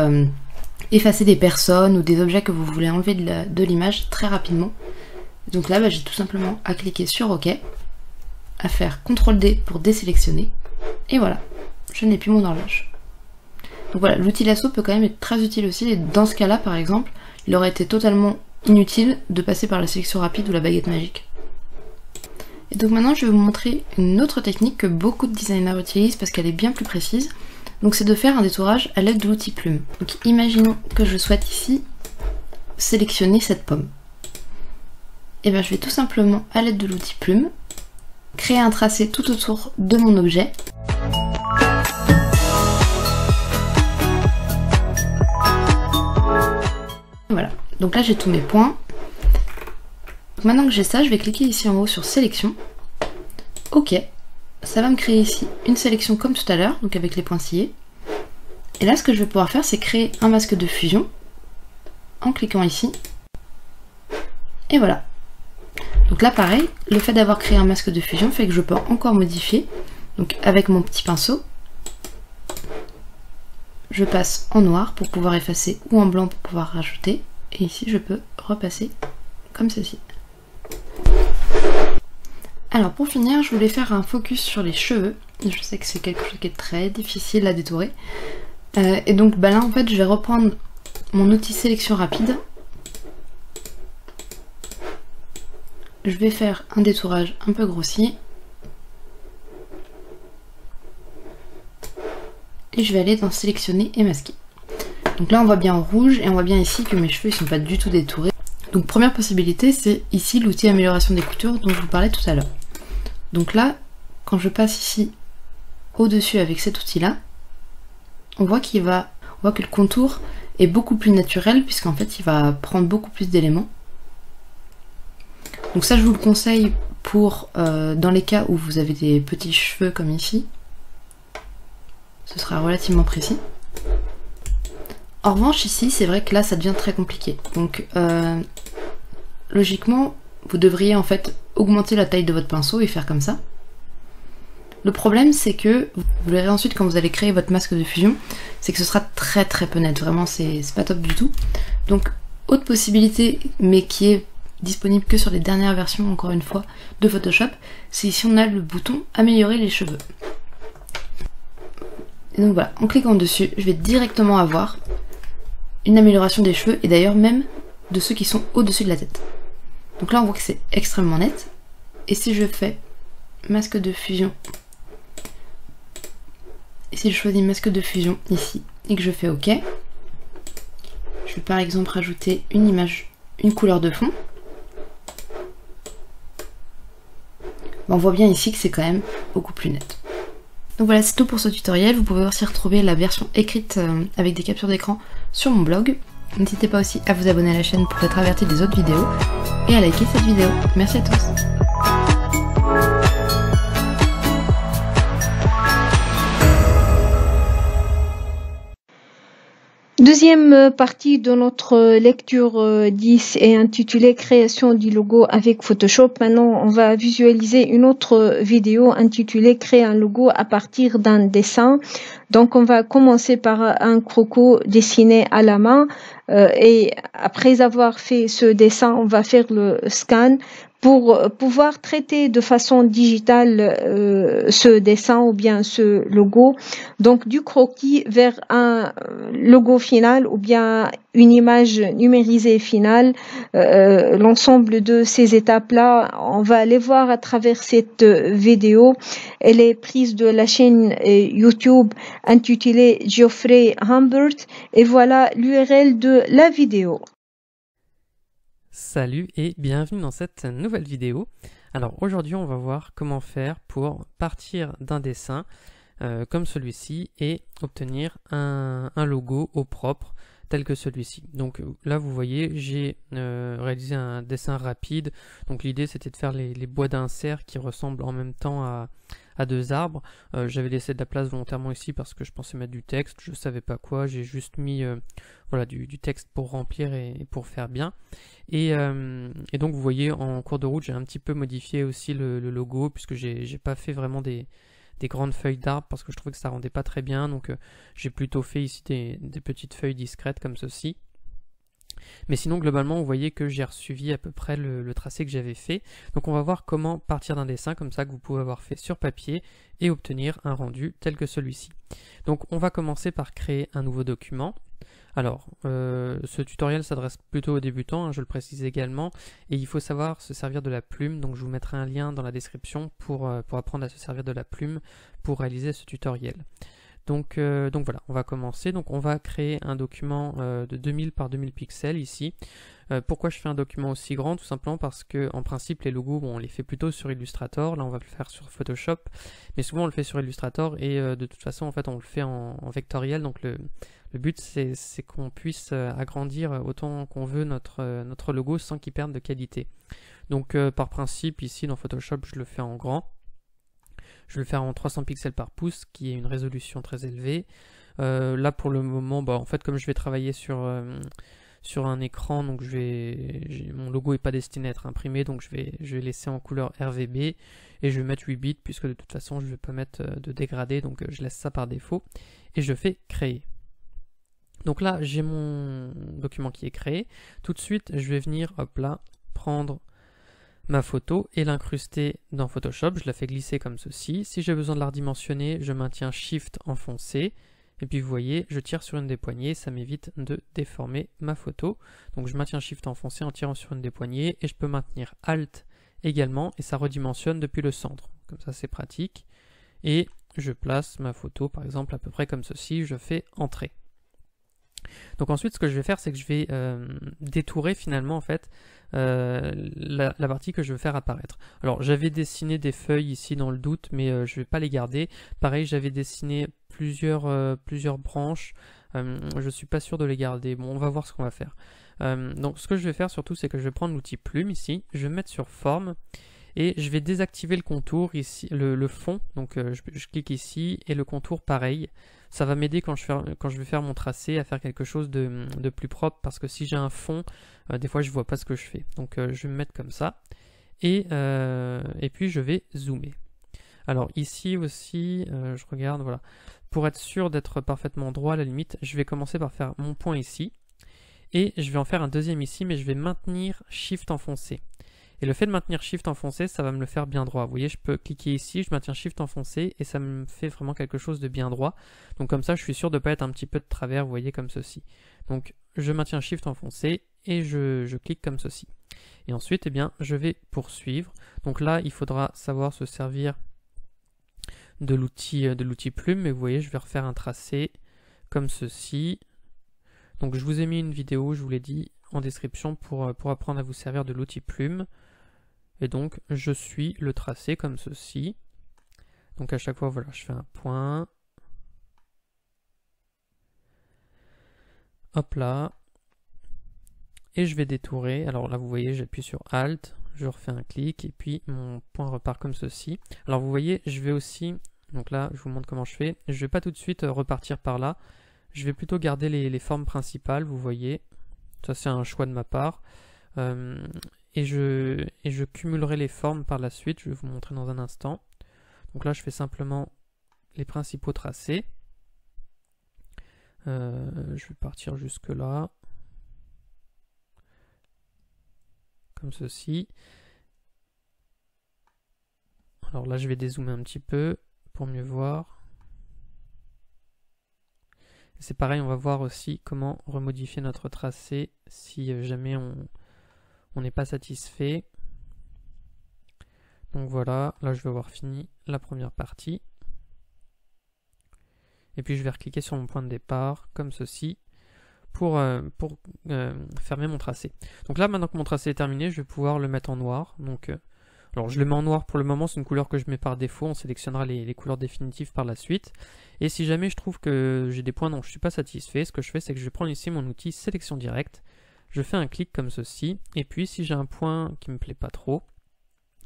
effacer des personnes ou des objets que vous voulez enlever de l'image très rapidement. Donc là j'ai tout simplement à cliquer sur OK, à faire CTRL D pour désélectionner, et voilà, je n'ai plus mon horloge. Donc voilà, l'outil lasso peut quand même être très utile aussi, et dans ce cas-là par exemple, il aurait été totalement inutile de passer par la sélection rapide ou la baguette magique. Et donc maintenant je vais vous montrer une autre technique que beaucoup de designers utilisent parce qu'elle est bien plus précise. Donc c'est de faire un détourage à l'aide de l'outil plume. Donc imaginons que je souhaite ici sélectionner cette pomme. Et bien je vais tout simplement à l'aide de l'outil plume créer un tracé tout autour de mon objet. Voilà. Donc là j'ai tous mes points. Donc maintenant que j'ai ça, je vais cliquer ici en haut sur sélection. Ok, ça va me créer ici une sélection comme tout à l'heure, donc avec les pointillés. Et là ce que je vais pouvoir faire, c'est créer un masque de fusion en cliquant ici. Et voilà. Donc là pareil, le fait d'avoir créé un masque de fusion fait que je peux encore modifier. Donc avec mon petit pinceau, je passe en noir pour pouvoir effacer ou en blanc pour pouvoir rajouter. Et ici je peux repasser comme ceci. Alors pour finir, je voulais faire un focus sur les cheveux. Je sais que c'est quelque chose qui est très difficile à détourer. Et donc bah là en fait je vais reprendre mon outil sélection rapide. Je vais faire un détourage un peu grossier. Et je vais aller dans sélectionner et masquer. Donc là on voit bien en rouge et on voit bien ici que mes cheveux ne sont pas du tout détourés. Donc première possibilité, c'est ici l'outil amélioration des coutures dont je vous parlais tout à l'heure. Donc là, quand je passe ici au-dessus avec cet outil-là, on voit que le contour est beaucoup plus naturel puisqu'en fait il va prendre beaucoup plus d'éléments. Donc ça je vous le conseille pour dans les cas où vous avez des petits cheveux comme ici. Ce sera relativement précis. En revanche ici c'est vrai que là ça devient très compliqué. Donc logiquement vous devriez en fait augmenter la taille de votre pinceau et faire comme ça. Le problème c'est que, vous verrez ensuite quand vous allez créer votre masque de fusion, c'est que ce sera très peu net, vraiment c'est pas top du tout. Donc autre possibilité, mais qui est disponible que sur les dernières versions encore une fois de Photoshop, c'est ici on a le bouton améliorer les cheveux. Et donc voilà, en cliquant dessus, je vais directement avoir une amélioration des cheveux et d'ailleurs même de ceux qui sont au-dessus de la tête. Donc là on voit que c'est extrêmement net. Et si je fais masque de fusion, et si je choisis masque de fusion ici et que je fais OK, je vais par exemple rajouter une image, une couleur de fond. On voit bien ici que c'est quand même beaucoup plus net. Donc voilà, c'est tout pour ce tutoriel. Vous pouvez aussi retrouver la version écrite avec des captures d'écran sur mon blog. N'hésitez pas aussi à vous abonner à la chaîne pour être averti des autres vidéos et à liker cette vidéo. Merci à tous. Deuxième partie de notre lecture 10 est intitulée Création du logo avec Photoshop. Maintenant, on va visualiser une autre vidéo intitulée Créer un logo à partir d'un dessin. Donc, on va commencer par un croco dessiné à la main et après avoir fait ce dessin, on va faire le scan pour pouvoir traiter de façon digitale ce dessin ou bien ce logo, donc du croquis vers un logo final ou bien une image numérisée finale. L'ensemble de ces étapes-là, on va les voir à travers cette vidéo. Elle est prise de la chaîne YouTube intitulée Geoffrey Humbert et voilà l'URL de la vidéo. Salut et bienvenue dans cette nouvelle vidéo. Alors aujourd'hui on va voir comment faire pour partir d'un dessin comme celui-ci et obtenir un logo au propre tel que celui-ci. Donc là vous voyez j'ai réalisé un dessin rapide. Donc l'idée c'était de faire les bois d'insert qui ressemblent en même temps à deux arbres. J'avais laissé de la place volontairement ici parce que je pensais mettre du texte, je savais pas quoi, j'ai juste mis voilà, du texte pour remplir et pour faire bien. Et donc vous voyez en cours de route j'ai un petit peu modifié aussi le logo puisque j'ai pas fait vraiment des grandes feuilles d'arbre parce que je trouvais que ça rendait pas très bien, donc j'ai plutôt fait ici des petites feuilles discrètes comme ceci. Mais sinon globalement vous voyez que j'ai suivi à peu près le tracé que j'avais fait. Donc on va voir comment partir d'un dessin comme ça que vous pouvez avoir fait sur papier et obtenir un rendu tel que celui-ci. Donc on va commencer par créer un nouveau document. Alors ce tutoriel s'adresse plutôt aux débutants, hein, je le précise également, et il faut savoir se servir de la plume, donc je vous mettrai un lien dans la description pour apprendre à se servir de la plume pour réaliser ce tutoriel. Donc voilà, on va commencer. Donc on va créer un document de 2000 par 2000 pixels ici. Pourquoi je fais un document aussi grand? Tout simplement parce que en principe les logos on les fait plutôt sur Illustrator. Là on va le faire sur Photoshop, mais souvent on le fait sur Illustrator et de toute façon en fait on le fait en vectoriel. Donc le Le but c'est qu'on puisse agrandir autant qu'on veut notre logo sans qu'il perde de qualité. Donc par principe ici dans Photoshop je le fais en grand. Je vais le faire en 300 pixels par pouce qui est une résolution très élevée. Là pour le moment, en fait comme je vais travailler sur un écran, donc mon logo n'est pas destiné à être imprimé, donc je vais laisser en couleur RGB et je vais mettre 8 bits puisque de toute façon je ne vais pas mettre de dégradé, donc je laisse ça par défaut et je fais créer. Donc là j'ai mon document qui est créé. Tout de suite je vais venir hop là prendre ma photo et l'incruster dans Photoshop. Je la fais glisser comme ceci. Si j'ai besoin de la redimensionner, je maintiens Shift enfoncé. Et puis vous voyez, je tire sur une des poignées, ça m'évite de déformer ma photo. Donc je maintiens Shift enfoncé en tirant sur une des poignées et je peux maintenir Alt également et ça redimensionne depuis le centre. Comme ça c'est pratique. Et je place ma photo par exemple à peu près comme ceci, je fais Entrée. Donc ensuite ce que je vais faire c'est que je vais détourer finalement en fait la partie que je veux faire apparaître. Alors j'avais dessiné des feuilles ici dans le doute mais je ne vais pas les garder. Pareil j'avais dessiné plusieurs branches, je suis pas sûr de les garder. Bon on va voir ce qu'on va faire. Donc ce que je vais faire surtout c'est que je vais prendre l'outil plume ici, je vais me mettre sur forme et je vais désactiver le contour ici, le fond, donc je clique ici et le contour pareil. Ça va m'aider quand je vais faire mon tracé à faire quelque chose de plus propre parce que si j'ai un fond, des fois je vois pas ce que je fais. Donc je vais me mettre comme ça et puis je vais zoomer. Alors ici aussi, je regarde, voilà. Pour être sûr d'être parfaitement droit à la limite, je vais commencer par faire mon point ici et je vais en faire un deuxième ici mais je vais maintenir Shift enfoncé. Et le fait de maintenir Shift enfoncé, ça va me le faire bien droit. Vous voyez, je peux cliquer ici, je maintiens Shift enfoncé et ça me fait vraiment quelque chose de bien droit. Donc comme ça, je suis sûr de ne pas être un petit peu de travers, vous voyez, comme ceci. Donc je maintiens Shift enfoncé et je clique comme ceci. Et ensuite, eh bien, je vais poursuivre. Donc là, il faudra savoir se servir de l'outil plume. Mais vous voyez, je vais refaire un tracé comme ceci. Donc je vous ai mis une vidéo, je vous l'ai dit, en description pour apprendre à vous servir de l'outil plume. Et donc je suis le tracé comme ceci. Donc à chaque fois, voilà, je fais un point. Hop là. Et je vais détourer. Alors là, vous voyez, j'appuie sur Alt, je refais un clic et puis mon point repart comme ceci. Alors vous voyez, je vais aussi, donc là, je vous montre comment je fais. Je ne vais pas tout de suite repartir par là. Je vais plutôt garder les formes principales, vous voyez. Ça, c'est un choix de ma part. Et je cumulerai les formes par la suite. Je vais vous montrer dans un instant. Donc là, je fais simplement les principaux tracés. Je vais partir jusque là. Comme ceci. Alors là, je vais dézoomer un petit peu pour mieux voir. C'est pareil, on va voir aussi comment remodifier notre tracé si jamais on n'est pas satisfait. Donc voilà, là je vais avoir fini la première partie. Et puis je vais recliquer sur mon point de départ, comme ceci, pour fermer mon tracé. Donc là, maintenant que mon tracé est terminé, je vais pouvoir le mettre en noir. Donc, alors je le mets en noir pour le moment, c'est une couleur que je mets par défaut, on sélectionnera les couleurs définitives par la suite. Et si jamais je trouve que j'ai des points dont je ne suis pas satisfait, ce que je fais c'est que je vais prendre ici mon outil sélection directe, je fais un clic comme ceci, et puis si j'ai un point qui ne me plaît pas trop,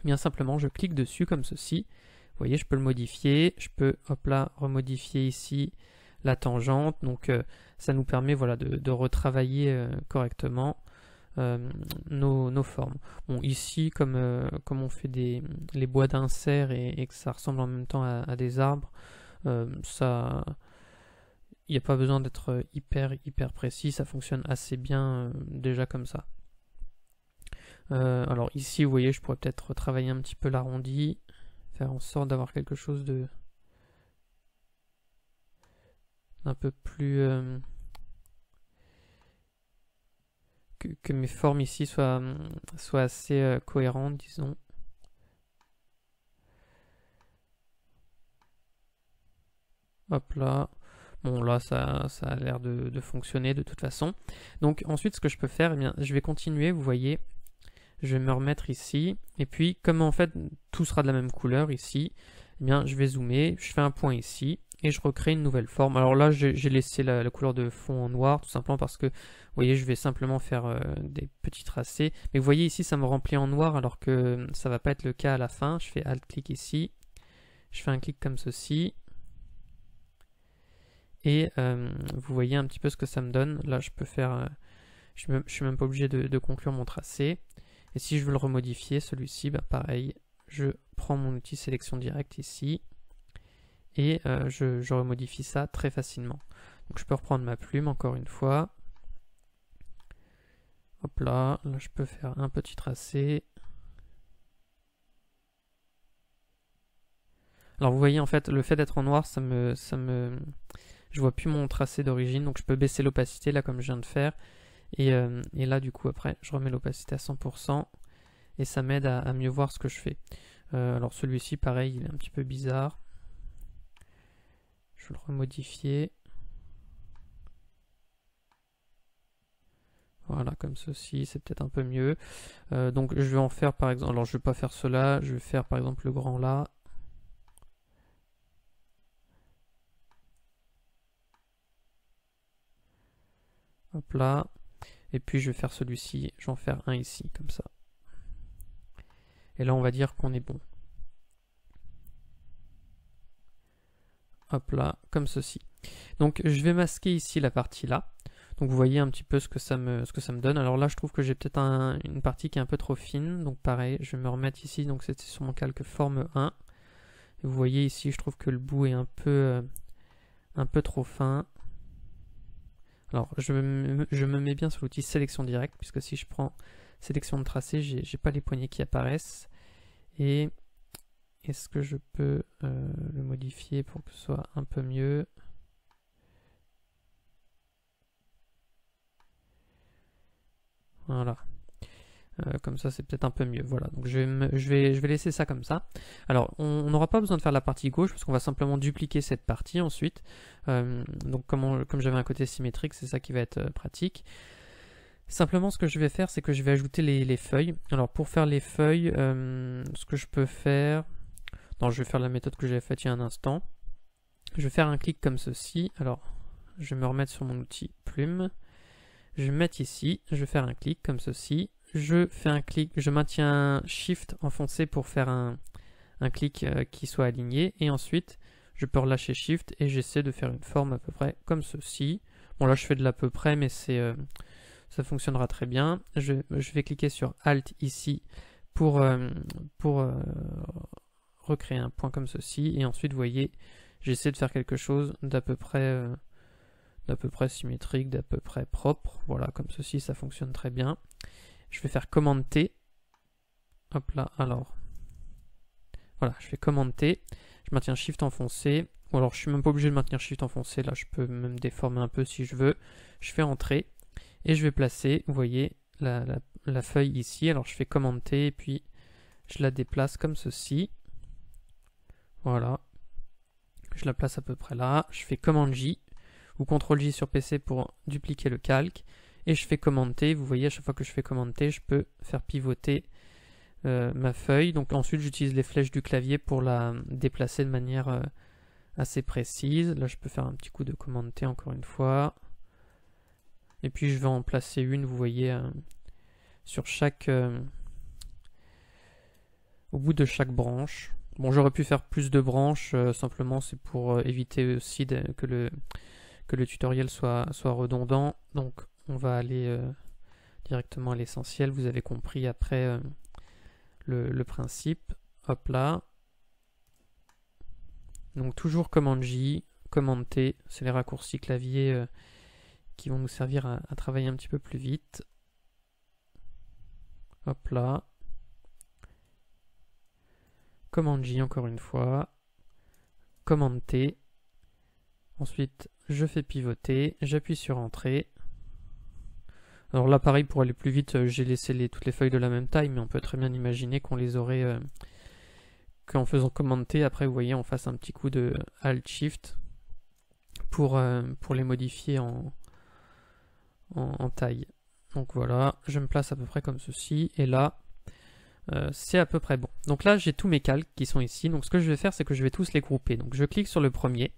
bien simplement je clique dessus comme ceci. Vous voyez, je peux le modifier, je peux hop là remodifier ici la tangente, donc ça nous permet voilà, de retravailler correctement nos formes. Bon, ici, comme on fait les bois d'insert et que ça ressemble en même temps à des arbres, ça, il n'y a pas besoin d'être hyper précis, ça fonctionne assez bien déjà comme ça. Alors ici, vous voyez, je pourrais peut-être retravailler un petit peu l'arrondi, faire en sorte d'avoir quelque chose d'un peu plus... que mes formes ici soient assez cohérentes, disons. Hop là. Bon là ça a l'air de fonctionner de toute façon. Donc ensuite ce que je peux faire, eh bien, je vais continuer, vous voyez. Je vais me remettre ici. Et puis comme en fait tout sera de la même couleur ici, eh bien je vais zoomer, je fais un point ici et je recrée une nouvelle forme. Alors là j'ai laissé la couleur de fond en noir tout simplement parce que vous voyez je vais simplement faire des petits tracés. Mais vous voyez ici ça me remplit en noir alors que ça va pas être le cas à la fin. Je fais Alt-clic ici, je fais un clic comme ceci. Et vous voyez un petit peu ce que ça me donne. Là je peux faire, je suis même pas obligé de conclure mon tracé. Et si je veux le remodifier, celui-ci, bah, pareil, je prends mon outil sélection directe ici et je remodifie ça très facilement. Donc je peux reprendre ma plume encore une fois. Hop là, là je peux faire un petit tracé. Alors vous voyez en fait, le fait d'être en noir, je vois plus mon tracé d'origine, donc je peux baisser l'opacité là comme je viens de faire. Et là du coup après je remets l'opacité à 100% et ça m'aide à mieux voir ce que je fais. Alors celui-ci pareil il est un petit peu bizarre. Je vais le remodifier. Voilà comme ceci, c'est peut-être un peu mieux. Donc je vais en faire par exemple, alors je vais pas faire cela, je vais faire par exemple le grand là. Hop là. Et puis je vais faire celui-ci, je vais en faire un ici, comme ça. Et là on va dire qu'on est bon. Hop là, comme ceci. Donc je vais masquer ici la partie là. Donc vous voyez un petit peu ce que ça me donne. Alors là je trouve que j'ai peut-être une partie qui est un peu trop fine. Donc pareil, je vais me remettre ici. Donc c'était sur mon calque forme 1. Et vous voyez ici, je trouve que le bout est un peu trop fin. Alors, je me mets bien sur l'outil sélection directe, puisque si je prends sélection de tracé, j'ai pas les poignées qui apparaissent. Et est-ce que je peux le modifier pour que ce soit un peu mieux? Voilà. Comme ça, c'est peut-être un peu mieux. Voilà, donc je vais laisser ça comme ça. Alors, on n'aura pas besoin de faire la partie gauche, parce qu'on va simplement dupliquer cette partie ensuite. Donc, comme j'avais un côté symétrique, c'est ça qui va être pratique. Simplement, ce que je vais faire, c'est que je vais ajouter les feuilles. Alors, pour faire les feuilles, ce que je peux faire... Non, je vais faire la méthode que j'avais faite il y a un instant. Je vais faire un clic comme ceci. Alors, je vais me remettre sur mon outil plume. Je vais me mettre ici. Je vais faire un clic comme ceci. Je fais un clic, je maintiens Shift enfoncé pour faire un clic qui soit aligné. Et ensuite, je peux relâcher Shift et j'essaie de faire une forme à peu près comme ceci. Bon, là, je fais de l'à peu près, mais ça fonctionnera très bien. Je vais cliquer sur Alt ici pour recréer un point comme ceci. Et ensuite, vous voyez, j'essaie de faire quelque chose d'à peu près symétrique, d'à peu près propre. Voilà, comme ceci, ça fonctionne très bien. Je vais faire commande T. Hop là, alors. Voilà, je fais commande T. Je maintiens Shift enfoncé. Ou alors, je suis même pas obligé de maintenir Shift enfoncé. Là, je peux même déformer un peu si je veux. Je fais Entrée. Et je vais placer, vous voyez, la feuille ici. Alors, je fais commande T et puis je la déplace comme ceci. Voilà. Je la place à peu près là. Je fais commande J ou CTRL J sur PC pour dupliquer le calque. Et je fais commande T, vous voyez à chaque fois que je fais commande T, je peux faire pivoter ma feuille. Donc ensuite j'utilise les flèches du clavier pour la déplacer de manière assez précise. Là je peux faire un petit coup de commande T encore une fois. Et puis je vais en placer une, vous voyez, sur chaque... au bout de chaque branche. Bon, j'aurais pu faire plus de branches, simplement c'est pour éviter aussi que le tutoriel soit redondant. Donc on va aller directement à l'essentiel. Vous avez compris après le principe. Hop là. Donc toujours commande J, commande T, c'est les raccourcis clavier qui vont nous servir à travailler un petit peu plus vite. Hop là. Commande J encore une fois. Commande T. Ensuite, je fais pivoter, j'appuie sur Entrée. Alors là, pareil, pour aller plus vite, j'ai laissé toutes les feuilles de la même taille, mais on peut très bien imaginer qu'on les aurait qu'en faisant commande T, après, vous voyez, on fasse un petit coup de Alt-Shift pour les modifier en taille. Donc voilà, je me place à peu près comme ceci, et là, c'est à peu près bon. donc là j'ai tous mes calques qui sont ici, donc ce que je vais faire c'est que je vais tous les grouper. Donc je clique sur le premier,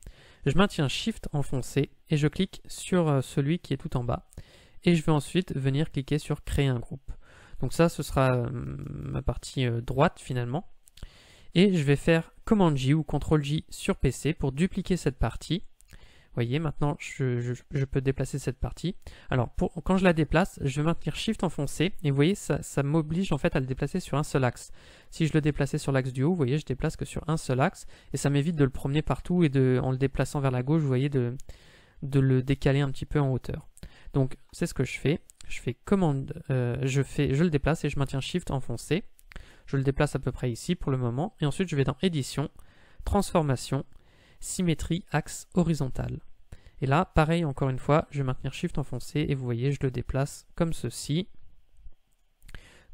je maintiens Shift enfoncé et je clique sur celui qui est tout en bas. Et je vais ensuite venir cliquer sur créer un groupe. Donc ça ce sera ma partie droite finalement. Et je vais faire Command J ou Ctrl J sur PC pour dupliquer cette partie. Vous voyez, maintenant je peux déplacer cette partie. Alors quand je la déplace, je vais maintenir Shift enfoncé et vous voyez ça m'oblige en fait à le déplacer sur un seul axe. Si je le déplaçais sur l'axe du haut, vous voyez je déplace que sur un seul axe et ça m'évite de le promener partout et en le déplaçant vers la gauche, vous voyez de le décaler un petit peu en hauteur. Donc c'est ce que je fais. Je fais commande, je le déplace et je maintiens Shift enfoncé. Je le déplace à peu près ici pour le moment et ensuite je vais dans édition, transformation, symétrie, axe horizontal. Et là, pareil, encore une fois, je vais maintenir Shift enfoncé et vous voyez, je le déplace comme ceci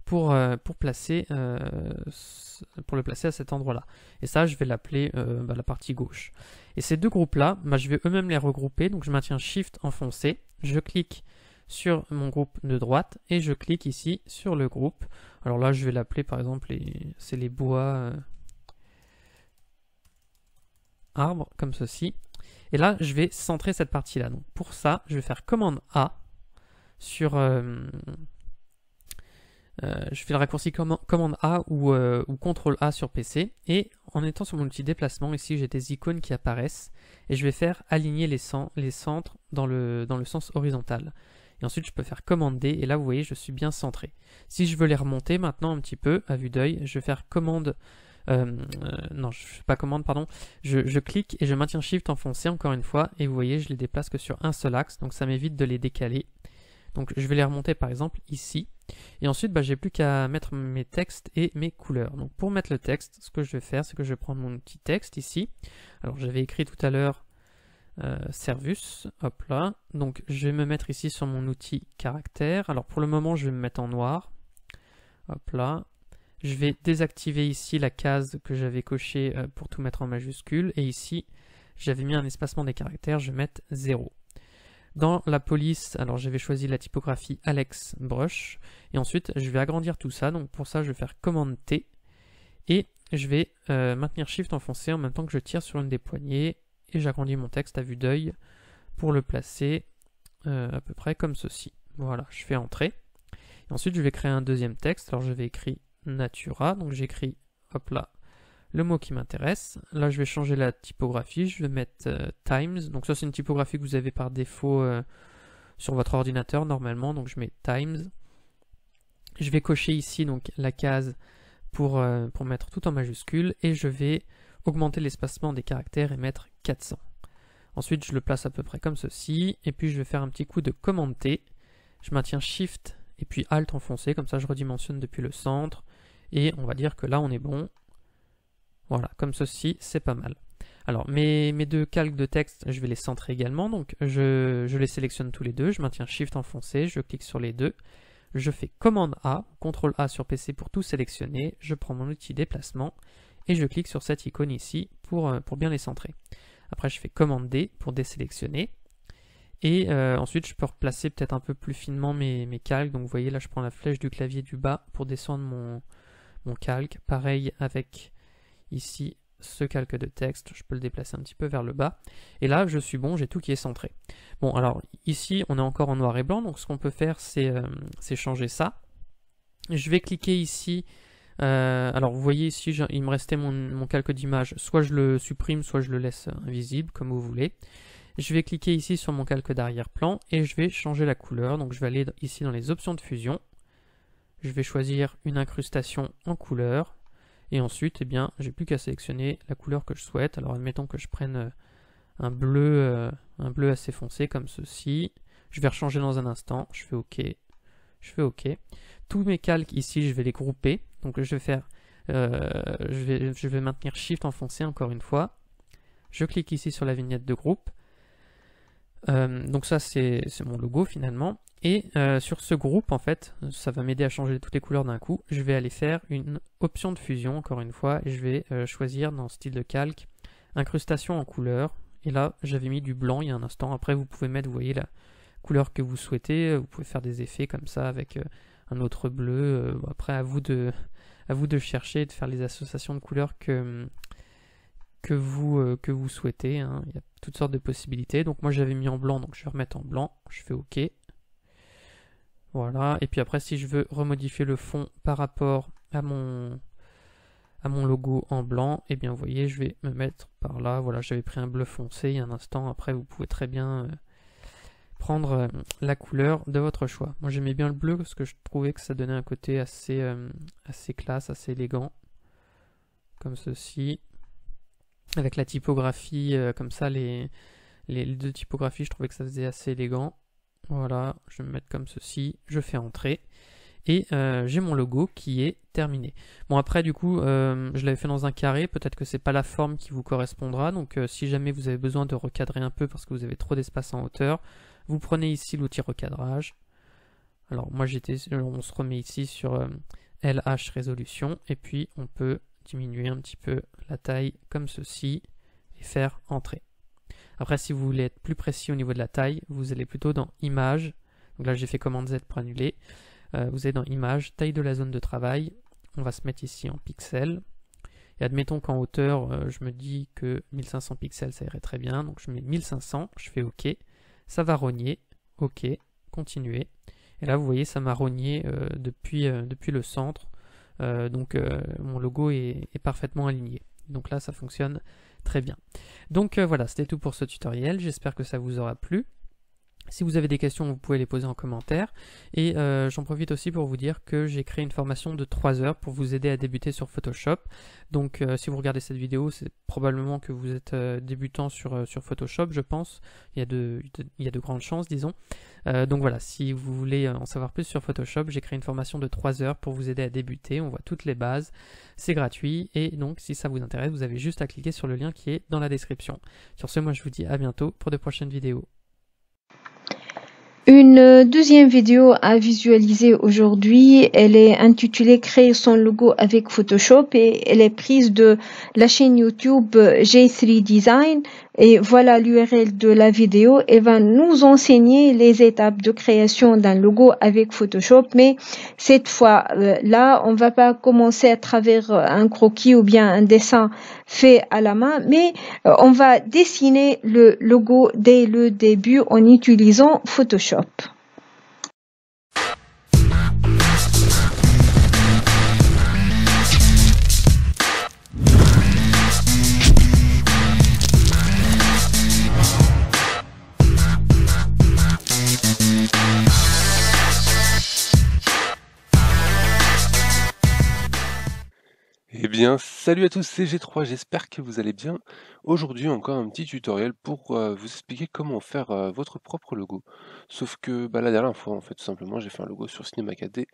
pour le placer à cet endroit-là. Et ça, je vais l'appeler la partie gauche. Et ces deux groupes-là, je vais eux-mêmes les regrouper. Donc, je maintiens Shift enfoncé, je clique sur mon groupe de droite et je clique ici sur le groupe. Alors là, je vais l'appeler par exemple, c'est les bois arbres, comme ceci. Et là, je vais centrer cette partie-là. Donc pour ça, je vais faire commande A sur... je fais le raccourci commande A ou CTRL A sur PC. Et en étant sur mon outil déplacement, ici j'ai des icônes qui apparaissent. Et je vais faire aligner les centres dans le sens horizontal. Et ensuite, je peux faire commande D. Et là, vous voyez, je suis bien centré. Si je veux les remonter maintenant un petit peu, à vue d'œil, je vais faire commande... non, je fais pas commande, pardon. Je clique et je maintiens Shift enfoncé encore une fois. Et vous voyez, je les déplace que sur un seul axe. Donc ça m'évite de les décaler. Donc je vais les remonter par exemple ici. Et ensuite, j'ai plus qu'à mettre mes textes et mes couleurs. Donc pour mettre le texte, ce que je vais faire, c'est que je vais prendre mon petit texte ici. Alors j'avais écrit tout à l'heure Servus, hop là. Donc je vais me mettre ici sur mon outil caractère. Alors pour le moment, je vais me mettre en noir. Hop là. Je vais désactiver ici la case que j'avais cochée pour tout mettre en majuscule. Et ici, j'avais mis un espacement des caractères, je vais mettre 0. Dans la police, alors j'avais choisi la typographie Alex Brush. Et ensuite, je vais agrandir tout ça. Donc pour ça, je vais faire commande T. Et je vais maintenir Shift enfoncé en même temps que je tire sur une des poignées. Et j'agrandis mon texte à vue d'œil pour le placer à peu près comme ceci. Voilà, je fais Entrée. Et ensuite, je vais créer un deuxième texte. Alors je vais écrire Natura, donc j'écris, hop là, le mot qui m'intéresse. Là, je vais changer la typographie, je vais mettre Times. Donc ça, c'est une typographie que vous avez par défaut sur votre ordinateur normalement. Donc je mets Times. Je vais cocher ici donc la case pour mettre tout en majuscule et je vais augmenter l'espacement des caractères et mettre 400. Ensuite, je le place à peu près comme ceci. Et puis, je vais faire un petit coup de commande T. Je maintiens Shift et puis Alt enfoncé. Comme ça, je redimensionne depuis le centre. Et on va dire que là, on est bon. Voilà, comme ceci, c'est pas mal. Alors, mes deux calques de texte, je vais les centrer également. Donc, je les sélectionne tous les deux. Je maintiens Shift enfoncé. Je clique sur les deux. Je fais commande A, CTRL A sur PC pour tout sélectionner. Je prends mon outil déplacement. Et je clique sur cette icône ici pour bien les centrer. Après, je fais commande D pour désélectionner. Et ensuite, je peux replacer peut-être un peu plus finement mes calques. Donc, vous voyez, là, je prends la flèche du clavier du bas pour descendre mon calque. Pareil avec ici ce calque de texte. Je peux le déplacer un petit peu vers le bas. Et là, je suis bon, j'ai tout qui est centré. Bon, alors, ici, on est encore en noir et blanc. Donc, ce qu'on peut faire, c'est changer ça. Je vais cliquer ici. Alors vous voyez ici il me restait mon calque d'image, soit je le supprime, soit je le laisse invisible comme vous voulez. Je vais cliquer ici sur mon calque d'arrière-plan et je vais changer la couleur. Donc je vais aller ici dans les options de fusion, je vais choisir une incrustation en couleur et ensuite j'ai plus qu'à sélectionner la couleur que je souhaite. Alors admettons que je prenne un bleu assez foncé comme ceci. Je vais rechanger dans un instant, je fais OK. Tous mes calques ici, je vais les grouper. Donc je vais faire, je vais maintenir Shift enfoncé encore une fois. Je clique ici sur la vignette de groupe. Donc ça c'est mon logo finalement. Et sur ce groupe en fait, ça va m'aider à changer toutes les couleurs d'un coup. Je vais aller faire une option de fusion encore une fois. Et je vais choisir dans style de calque, incrustation en couleur. Et là j'avais mis du blanc il y a un instant. Après vous pouvez mettre, vous voyez, la couleur que vous souhaitez. Vous pouvez faire des effets comme ça avec un autre bleu. Après à vous de à vous de chercher et de faire les associations de couleurs que vous souhaitez, hein. Il y a toutes sortes de possibilités. Donc moi j'avais mis en blanc, donc je vais remettre en blanc, je fais OK. Voilà, et puis après si je veux remodifier le fond par rapport à mon logo en blanc, et bien vous voyez, je vais me mettre par là. Voilà, j'avais pris un bleu foncé il y a un instant. Après, vous pouvez très bien prendre la couleur de votre choix. Moi, j'aimais bien le bleu parce que je trouvais que ça donnait un côté assez classe, assez élégant, comme ceci. Avec la typographie, comme ça, les deux typographies, je trouvais que ça faisait assez élégant. Voilà, je vais me mettre comme ceci, je fais entrer. Et j'ai mon logo qui est terminé. Bon après du coup je l'avais fait dans un carré, peut-être que c'est pas la forme qui vous correspondra, donc si jamais vous avez besoin de recadrer un peu parce que vous avez trop d'espace en hauteur, vous prenez ici l'outil recadrage. Alors moi on se remet ici sur LH résolution et puis on peut diminuer un petit peu la taille comme ceci et faire entrer. Après si vous voulez être plus précis au niveau de la taille, vous allez plutôt dans Images, donc là j'ai fait commande Z pour annuler. Vous êtes dans Images, taille de la zone de travail, on va se mettre ici en pixels, et admettons qu'en hauteur, je me dis que 1500 pixels ça irait très bien, donc je mets 1500, je fais OK, ça va rogner, OK, continuer, et là vous voyez ça m'a rogné depuis le centre, donc mon logo est parfaitement aligné, donc là ça fonctionne très bien. Donc voilà, c'était tout pour ce tutoriel, j'espère que ça vous aura plu. Si vous avez des questions, vous pouvez les poser en commentaire. Et j'en profite aussi pour vous dire que j'ai créé une formation de 3 heures pour vous aider à débuter sur Photoshop. Donc si vous regardez cette vidéo, c'est probablement que vous êtes débutant sur Photoshop, je pense. Il y a de grandes chances, disons. Donc voilà, si vous voulez en savoir plus sur Photoshop, j'ai créé une formation de 3 heures pour vous aider à débuter. On voit toutes les bases, c'est gratuit. Et donc si ça vous intéresse, vous avez juste à cliquer sur le lien qui est dans la description. Sur ce, moi je vous dis à bientôt pour de prochaines vidéos. Une deuxième vidéo à visualiser aujourd'hui, elle est intitulée Créer son logo avec Photoshop et elle est prise de la chaîne YouTube J3 Design et voilà l'URL de la vidéo. Elle va nous enseigner les étapes de création d'un logo avec Photoshop, mais cette fois là, on va pas commencer à travers un croquis ou bien un dessin fait à la main, mais on va dessiner le logo dès le début en utilisant Photoshop. Eh bien, salut à tous, c'est G3, j'espère que vous allez bien. Aujourd'hui, encore un petit tutoriel pour vous expliquer comment faire votre propre logo. Sauf que la dernière fois, en fait, tout simplement, j'ai fait un logo sur Cinema 4D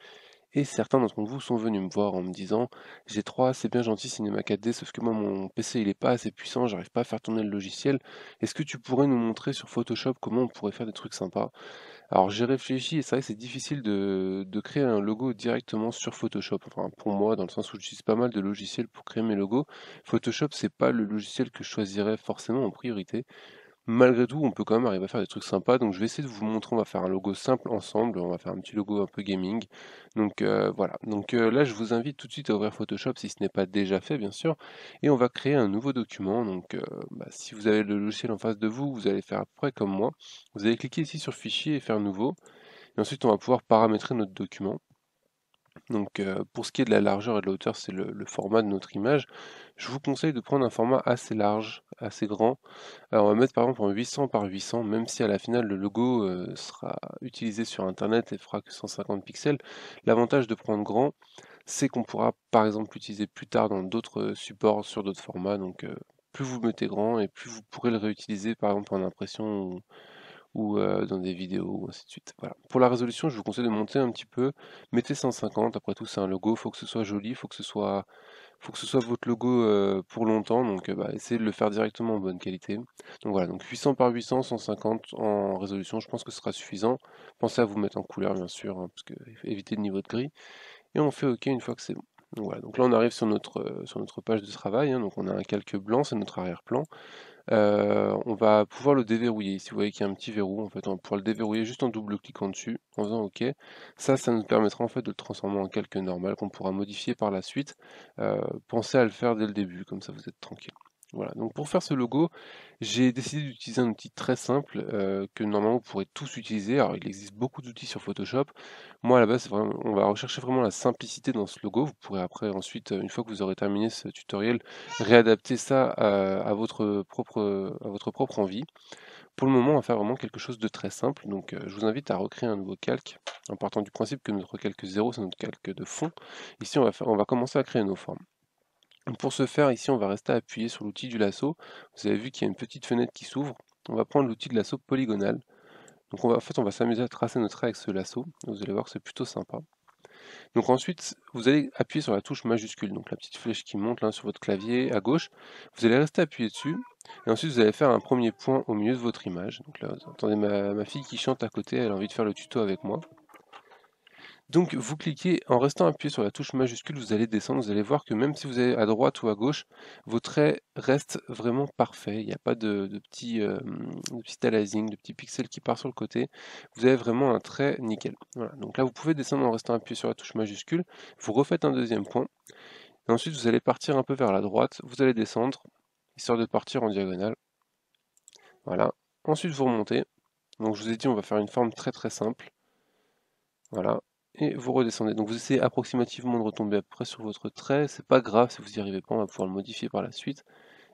et certains d'entre vous sont venus me voir en me disant G3, c'est bien gentil Cinema 4D, sauf que moi, mon PC, il est pas assez puissant, j'arrive pas à faire tourner le logiciel. Est-ce que tu pourrais nous montrer sur Photoshop comment on pourrait faire des trucs sympas? Alors j'ai réfléchi et c'est vrai que c'est difficile de créer un logo directement sur Photoshop. Enfin pour moi, dans le sens où j'utilise pas mal de logiciels pour créer mes logos, Photoshop c'est pas le logiciel que je choisirais forcément en priorité. Malgré tout, on peut quand même arriver à faire des trucs sympas. Donc je vais essayer de vous montrer, on va faire un logo simple ensemble, on va faire un petit logo un peu gaming. Donc voilà. Donc là je vous invite tout de suite à ouvrir Photoshop si ce n'est pas déjà fait bien sûr. Et on va créer un nouveau document. Donc si vous avez le logiciel en face de vous, vous allez faire à peu près comme moi. Vous allez cliquer ici sur Fichier et faire Nouveau. Et ensuite on va pouvoir paramétrer notre document. Donc pour ce qui est de la largeur et de la hauteur, c'est le format de notre image. Je vous conseille de prendre un format assez large, assez grand. Alors on va mettre par exemple en 800 par 800, même si à la finale le logo sera utilisé sur internet et fera que 150 pixels. L'avantage de prendre grand, c'est qu'on pourra par exemple l'utiliser plus tard dans d'autres supports, sur d'autres formats. Donc plus vous le mettez grand et plus vous pourrez le réutiliser par exemple en impression ou dans des vidéos, ou ainsi de suite. Voilà. Pour la résolution, je vous conseille de monter un petit peu. Mettez 150, après tout c'est un logo, il faut que ce soit joli, il faut que ce soit votre logo pour longtemps, donc essayez de le faire directement en bonne qualité. Donc voilà, donc 800 par 800, 150 en résolution, je pense que ce sera suffisant. Pensez à vous mettre en couleur bien sûr, hein, parce que évitez le niveau de gris. Et on fait OK une fois que c'est bon. Donc voilà, donc là on arrive sur notre page de travail, hein, donc on a un calque blanc, c'est notre arrière-plan. on va pouvoir le déverrouiller. Ici, vous voyez qu'il y a un petit verrou, en fait, on va pouvoir le déverrouiller juste en double-cliquant dessus, en faisant OK. Ça nous permettra en fait de le transformer en calque normal qu'on pourra modifier par la suite. Pensez à le faire dès le début, comme ça vous êtes tranquille. Voilà, donc pour faire ce logo, j'ai décidé d'utiliser un outil très simple que normalement vous pourrez tous utiliser. Alors il existe beaucoup d'outils sur Photoshop. Moi à la base, on va rechercher vraiment la simplicité dans ce logo. Vous pourrez après ensuite, une fois que vous aurez terminé ce tutoriel, réadapter ça à votre propre envie. Pour le moment, on va faire vraiment quelque chose de très simple. Donc je vous invite à recréer un nouveau calque en partant du principe que notre calque 0 c'est notre calque de fond. Ici on va commencer à créer nos formes. Pour ce faire, ici, on va rester appuyé sur l'outil du lasso. Vous avez vu qu'il y a une petite fenêtre qui s'ouvre. On va prendre l'outil de lasso polygonal. Donc en fait, on va s'amuser à tracer notre trait avec ce lasso. Vous allez voir que c'est plutôt sympa. Donc ensuite, vous allez appuyer sur la touche majuscule, donc la petite flèche qui monte là sur votre clavier à gauche. Vous allez rester appuyé dessus. Et ensuite, vous allez faire un premier point au milieu de votre image. Donc là, vous entendez ma fille qui chante à côté, elle a envie de faire le tuto avec moi. Donc vous cliquez, en restant appuyé sur la touche majuscule, vous allez descendre, vous allez voir que même si vous allez à droite ou à gauche, vos traits restent vraiment parfaits. Il n'y a pas de petit aliasing, de petits pixels qui part sur le côté. Vous avez vraiment un trait nickel. Voilà. Donc là, vous pouvez descendre en restant appuyé sur la touche majuscule. Vous refaites un deuxième point. Et ensuite, vous allez partir un peu vers la droite. Vous allez descendre, histoire de partir en diagonale. Voilà. Ensuite, vous remontez. Donc je vous ai dit, on va faire une forme très très simple. Voilà. Et vous redescendez. Donc vous essayez approximativement de retomber à peu près sur votre trait, c'est pas grave si vous n'y arrivez pas, on va pouvoir le modifier par la suite,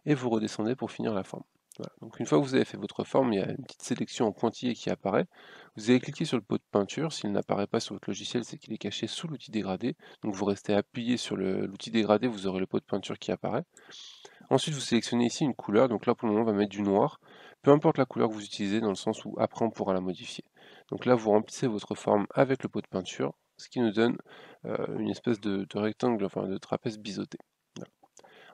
et vous redescendez pour finir la forme. Voilà. Donc une fois que vous avez fait votre forme, il y a une petite sélection en pointillé qui apparaît. Vous allez cliquer sur le pot de peinture, s'il n'apparaît pas sur votre logiciel, c'est qu'il est caché sous l'outil dégradé. Donc vous restez appuyé sur l'outil dégradé, vous aurez le pot de peinture qui apparaît. Ensuite vous sélectionnez ici une couleur, donc là pour le moment on va mettre du noir, peu importe la couleur que vous utilisez, dans le sens où après on pourra la modifier. Donc là, vous remplissez votre forme avec le pot de peinture, ce qui nous donne une espèce de rectangle, enfin de trapèze biseauté. Voilà.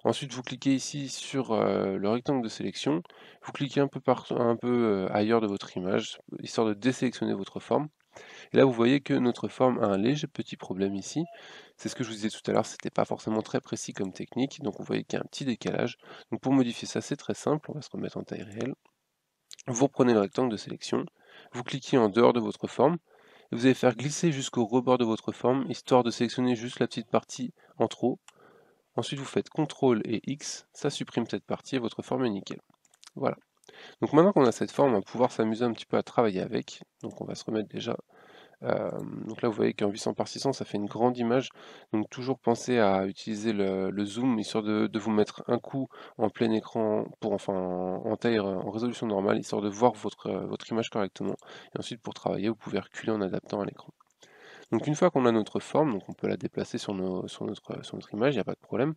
Ensuite, vous cliquez ici sur le rectangle de sélection, vous cliquez un peu ailleurs de votre image, histoire de désélectionner votre forme. Et là, vous voyez que notre forme a un léger petit problème ici. C'est ce que je vous disais tout à l'heure, c'était pas forcément très précis comme technique, donc vous voyez qu'il y a un petit décalage. Donc pour modifier ça, c'est très simple, on va se remettre en taille réelle. Vous reprenez le rectangle de sélection, vous cliquez en dehors de votre forme, et vous allez faire glisser jusqu'au rebord de votre forme, histoire de sélectionner juste la petite partie en trop. Ensuite vous faites CTRL et X, ça supprime cette partie et votre forme est nickel. Voilà. Donc maintenant qu'on a cette forme, on va pouvoir s'amuser un petit peu à travailler avec. Donc on va se remettre déjà. Donc là vous voyez qu'en 800 par 600 ça fait une grande image, donc toujours pensez à utiliser le zoom, histoire de vous mettre un coup en plein écran, en taille, en résolution normale, histoire de voir votre image correctement, et ensuite pour travailler vous pouvez reculer en adaptant à l'écran. Donc une fois qu'on a notre forme, donc on peut la déplacer sur notre image, il n'y a pas de problème.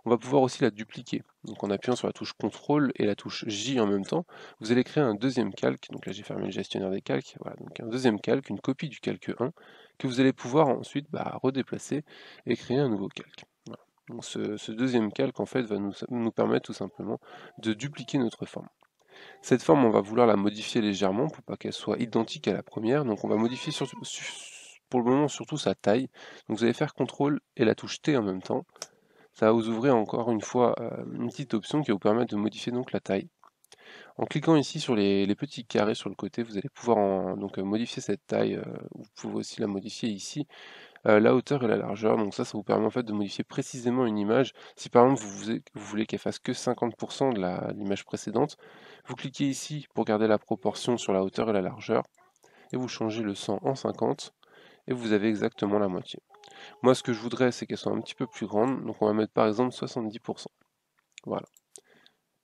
On va pouvoir aussi la dupliquer. Donc en appuyant sur la touche CTRL et la touche J en même temps, vous allez créer un deuxième calque. Donc là j'ai fermé le gestionnaire des calques. Voilà, donc un deuxième calque, une copie du calque 1, que vous allez pouvoir ensuite redéplacer et créer un nouveau calque. Voilà. Donc ce deuxième calque en fait va nous permettre tout simplement de dupliquer notre forme. Cette forme, on va vouloir la modifier légèrement pour pas qu'elle soit identique à la première. Donc on va modifier pour le moment surtout sa taille. Donc vous allez faire CTRL et la touche T en même temps. Ça va vous ouvrir encore une fois une petite option qui va vous permettre de modifier donc la taille. En cliquant ici sur les petits carrés sur le côté, vous allez pouvoir modifier cette taille. Vous pouvez aussi la modifier ici, la hauteur et la largeur. Donc ça vous permet en fait de modifier précisément une image. Si par exemple vous voulez qu'elle fasse que 50% de l'image précédente, vous cliquez ici pour garder la proportion sur la hauteur et la largeur, et vous changez le 100 en 50, et vous avez exactement la moitié. Moi ce que je voudrais c'est qu'elle soit un petit peu plus grande, donc on va mettre par exemple 70%. Voilà.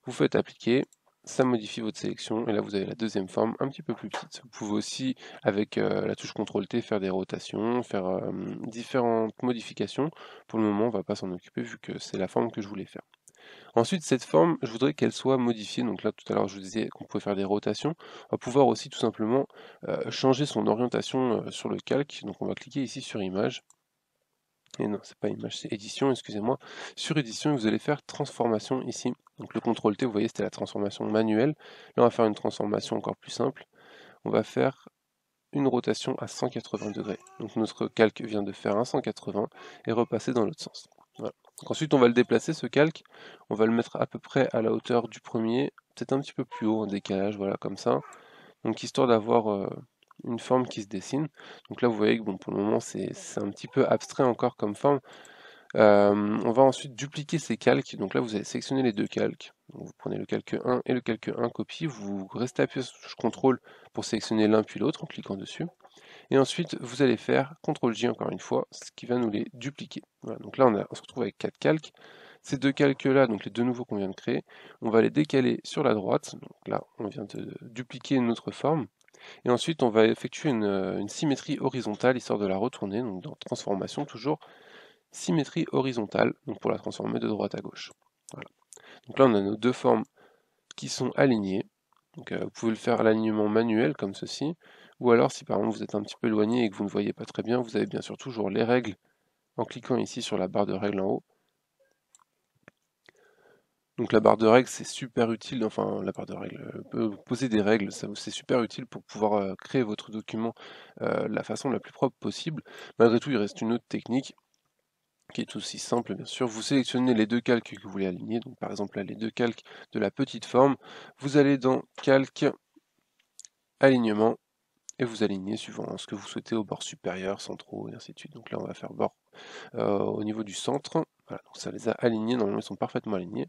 Vous faites appliquer, ça modifie votre sélection, et là vous avez la deuxième forme un petit peu plus petite. Vous pouvez aussi avec la touche CTRL-T faire des rotations, faire différentes modifications. Pour le moment on ne va pas s'en occuper vu que c'est la forme que je voulais faire. Ensuite, cette forme, je voudrais qu'elle soit modifiée. Donc là, tout à l'heure, je vous disais qu'on pouvait faire des rotations. On va pouvoir aussi tout simplement changer son orientation sur le calque. Donc on va cliquer ici sur Image. Et non, c'est pas Image, c'est Édition, excusez-moi. Sur Édition, vous allez faire Transformation ici. Donc le CTRL-T, vous voyez, c'était la transformation manuelle. Là, on va faire une transformation encore plus simple. On va faire une rotation à 180 degrés. Donc notre calque vient de faire un 180 et repasser dans l'autre sens. Voilà. Donc ensuite on va le déplacer ce calque, on va le mettre à peu près à la hauteur du premier peut-être un petit peu plus haut, en décalage, voilà, comme ça. Donc histoire d'avoir une forme qui se dessine. Donc là vous voyez que bon, pour le moment c'est un petit peu abstrait encore comme forme. On va ensuite dupliquer ces calques. Donc là vous allez sélectionner les deux calques. Donc vous prenez le calque 1 et le calque 1 copie. Vous restez appuyé sur touche CTRL pour sélectionner l'un puis l'autre en cliquant dessus. Et ensuite vous allez faire CTRL J encore une fois, ce qui va nous les dupliquer. Voilà, donc là on se retrouve avec 4 calques. Ces deux calques-là, donc les deux nouveaux qu'on vient de créer, on va les décaler sur la droite. Donc là, on vient de dupliquer notre forme. Et ensuite, on va effectuer une symétrie horizontale, histoire de la retourner. Donc dans transformation, toujours symétrie horizontale, donc pour la transformer de droite à gauche. Voilà. Donc là, on a nos deux formes qui sont alignées. Donc vous pouvez le faire à l'alignement manuel, comme ceci. Ou alors, si par exemple vous êtes un petit peu éloigné et que vous ne voyez pas très bien, vous avez bien sûr toujours les règles en cliquant ici sur la barre de règles en haut. Donc la barre de règles c'est super utile, enfin la barre de règles, poser des règles, c'est super utile pour pouvoir créer votre document de la façon la plus propre possible. Malgré tout il reste une autre technique qui est aussi simple bien sûr. Vous sélectionnez les deux calques que vous voulez aligner, donc par exemple là les deux calques de la petite forme, vous allez dans calque, alignement, et vous alignez suivant ce que vous souhaitez au bord supérieur, centraux et ainsi de suite. Donc là on va faire bord au niveau du centre, voilà, donc ça les a alignés, normalement ils sont parfaitement alignés.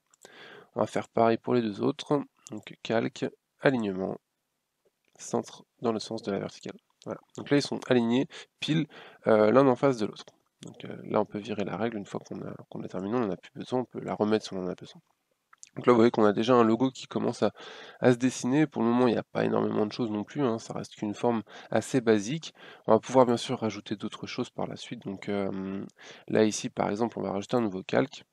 On va faire pareil pour les deux autres. Donc calque, alignement, centre dans le sens de la verticale. Voilà. Donc là ils sont alignés pile l'un en face de l'autre. Donc là on peut virer la règle une fois qu'on a terminé, on n'en a plus besoin, on peut la remettre si on en a besoin. Donc là vous voyez qu'on a déjà un logo qui commence à se dessiner. Pour le moment il n'y a pas énormément de choses non plus, hein. Ça reste qu'une forme assez basique. On va pouvoir bien sûr rajouter d'autres choses par la suite. Donc là ici par exemple on va rajouter un nouveau calque.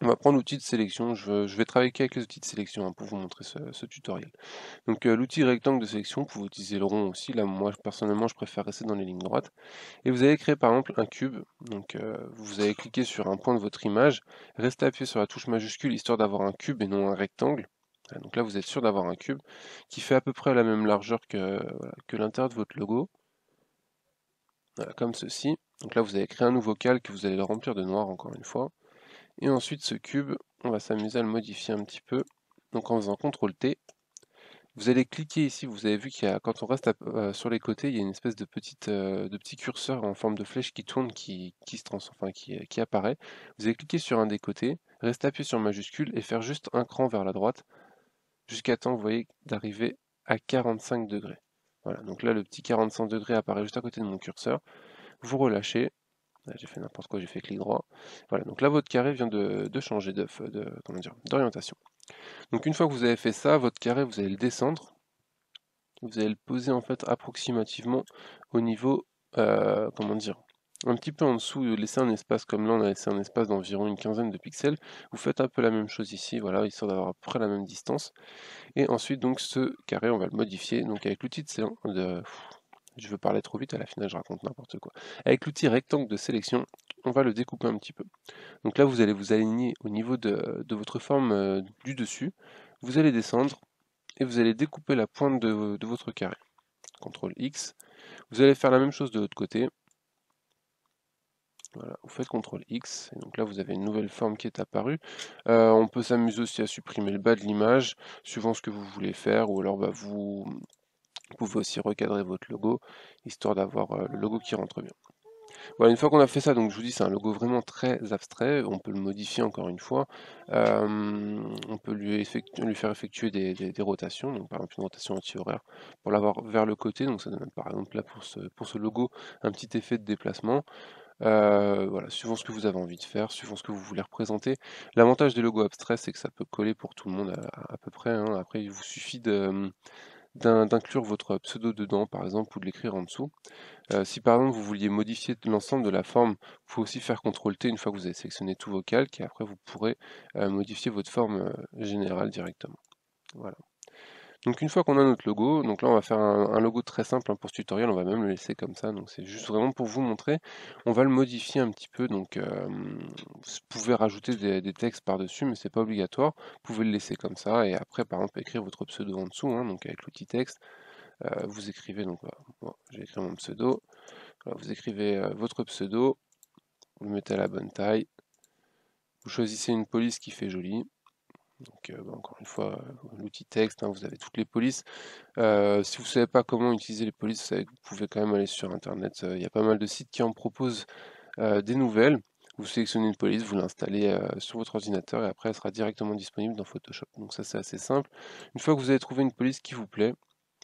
On va prendre l'outil de sélection, je vais travailler qu'avec les outils de sélection hein, pour vous montrer ce tutoriel. Donc l'outil rectangle de sélection, vous pouvez utiliser le rond aussi, là moi personnellement je préfère rester dans les lignes droites. Et vous allez créer par exemple un cube, donc vous allez cliquer sur un point de votre image, restez appuyé sur la touche majuscule histoire d'avoir un cube et non un rectangle. Voilà, donc là vous êtes sûr d'avoir un cube qui fait à peu près la même largeur que l'intérieur de votre logo. Voilà, comme ceci. Donc là vous allez créer un nouveau calque, vous allez le remplir de noir encore une fois. Et ensuite ce cube, on va s'amuser à le modifier un petit peu. Donc en faisant CTRL T, vous allez cliquer ici, vous avez vu qu'il y a, quand on reste sur les côtés, il y a une espèce de petit curseur en forme de flèche qui tourne, qui apparaît. Vous allez cliquer sur un des côtés, rester appuyé sur majuscule et faire juste un cran vers la droite, jusqu'à temps, vous voyez, d'arriver à 45 degrés. Voilà, donc là le petit 45 degrés apparaît juste à côté de mon curseur. Vous relâchez. J'ai fait n'importe quoi, j'ai fait clic droit. Voilà, donc là votre carré vient de changer d'orientation. Donc une fois que vous avez fait ça, votre carré, vous allez le descendre. Vous allez le poser en fait approximativement au niveau, un petit peu en dessous, laisser un espace comme là, on a laissé un espace d'environ une quinzaine de pixels. Vous faites un peu la même chose ici, voilà, histoire d'avoir à peu près la même distance. Et ensuite, donc ce carré, on va le modifier. Donc avec l'outil je veux parler trop vite, à la finale je raconte n'importe quoi. Avec l'outil rectangle de sélection, on va le découper un petit peu. Donc là vous allez vous aligner au niveau de votre forme du dessus, vous allez descendre et vous allez découper la pointe de votre carré. CTRL X, vous allez faire la même chose de l'autre côté. Voilà, vous faites CTRL X, et donc là vous avez une nouvelle forme qui est apparue. On peut s'amuser aussi à supprimer le bas de l'image, suivant ce que vous voulez faire, ou alors vous pouvez aussi recadrer votre logo, histoire d'avoir le logo qui rentre bien. Voilà, une fois qu'on a fait ça, donc je vous dis c'est un logo vraiment très abstrait, on peut le modifier encore une fois, on peut lui faire effectuer des rotations, donc par exemple une rotation anti-horaire pour l'avoir vers le côté, donc ça donne par exemple là pour ce logo un petit effet de déplacement. Voilà, suivant ce que vous avez envie de faire, suivant ce que vous voulez représenter. L'avantage des logos abstraits, c'est que ça peut coller pour tout le monde à peu près, hein. Après il vous suffit d'inclure votre pseudo dedans par exemple ou de l'écrire en dessous. Si par exemple vous vouliez modifier l'ensemble de la forme, vous pouvez aussi faire CTRL T une fois que vous avez sélectionné tous vos calques et après vous pourrez modifier votre forme générale directement. Voilà. Donc une fois qu'on a notre logo, donc là on va faire un logo très simple hein, pour ce tutoriel, on va même le laisser comme ça, donc c'est juste vraiment pour vous montrer. On va le modifier un petit peu, donc vous pouvez rajouter des textes par-dessus, mais c'est pas obligatoire. Vous pouvez le laisser comme ça, et après par exemple écrire votre pseudo en dessous, hein, donc avec l'outil texte. Vous écrivez, donc bon, j'ai écrit mon pseudo, voilà, vous écrivez votre pseudo, vous le mettez à la bonne taille, vous choisissez une police qui fait joli, Donc encore une fois, l'outil texte, hein, vous avez toutes les polices. Si vous ne savez pas comment utiliser les polices, vous savez que vous pouvez quand même aller sur internet. Il y a pas mal de sites qui en proposent des nouvelles. Vous sélectionnez une police, vous l'installez sur votre ordinateur et après elle sera directement disponible dans Photoshop. Donc ça c'est assez simple. Une fois que vous avez trouvé une police qui vous plaît,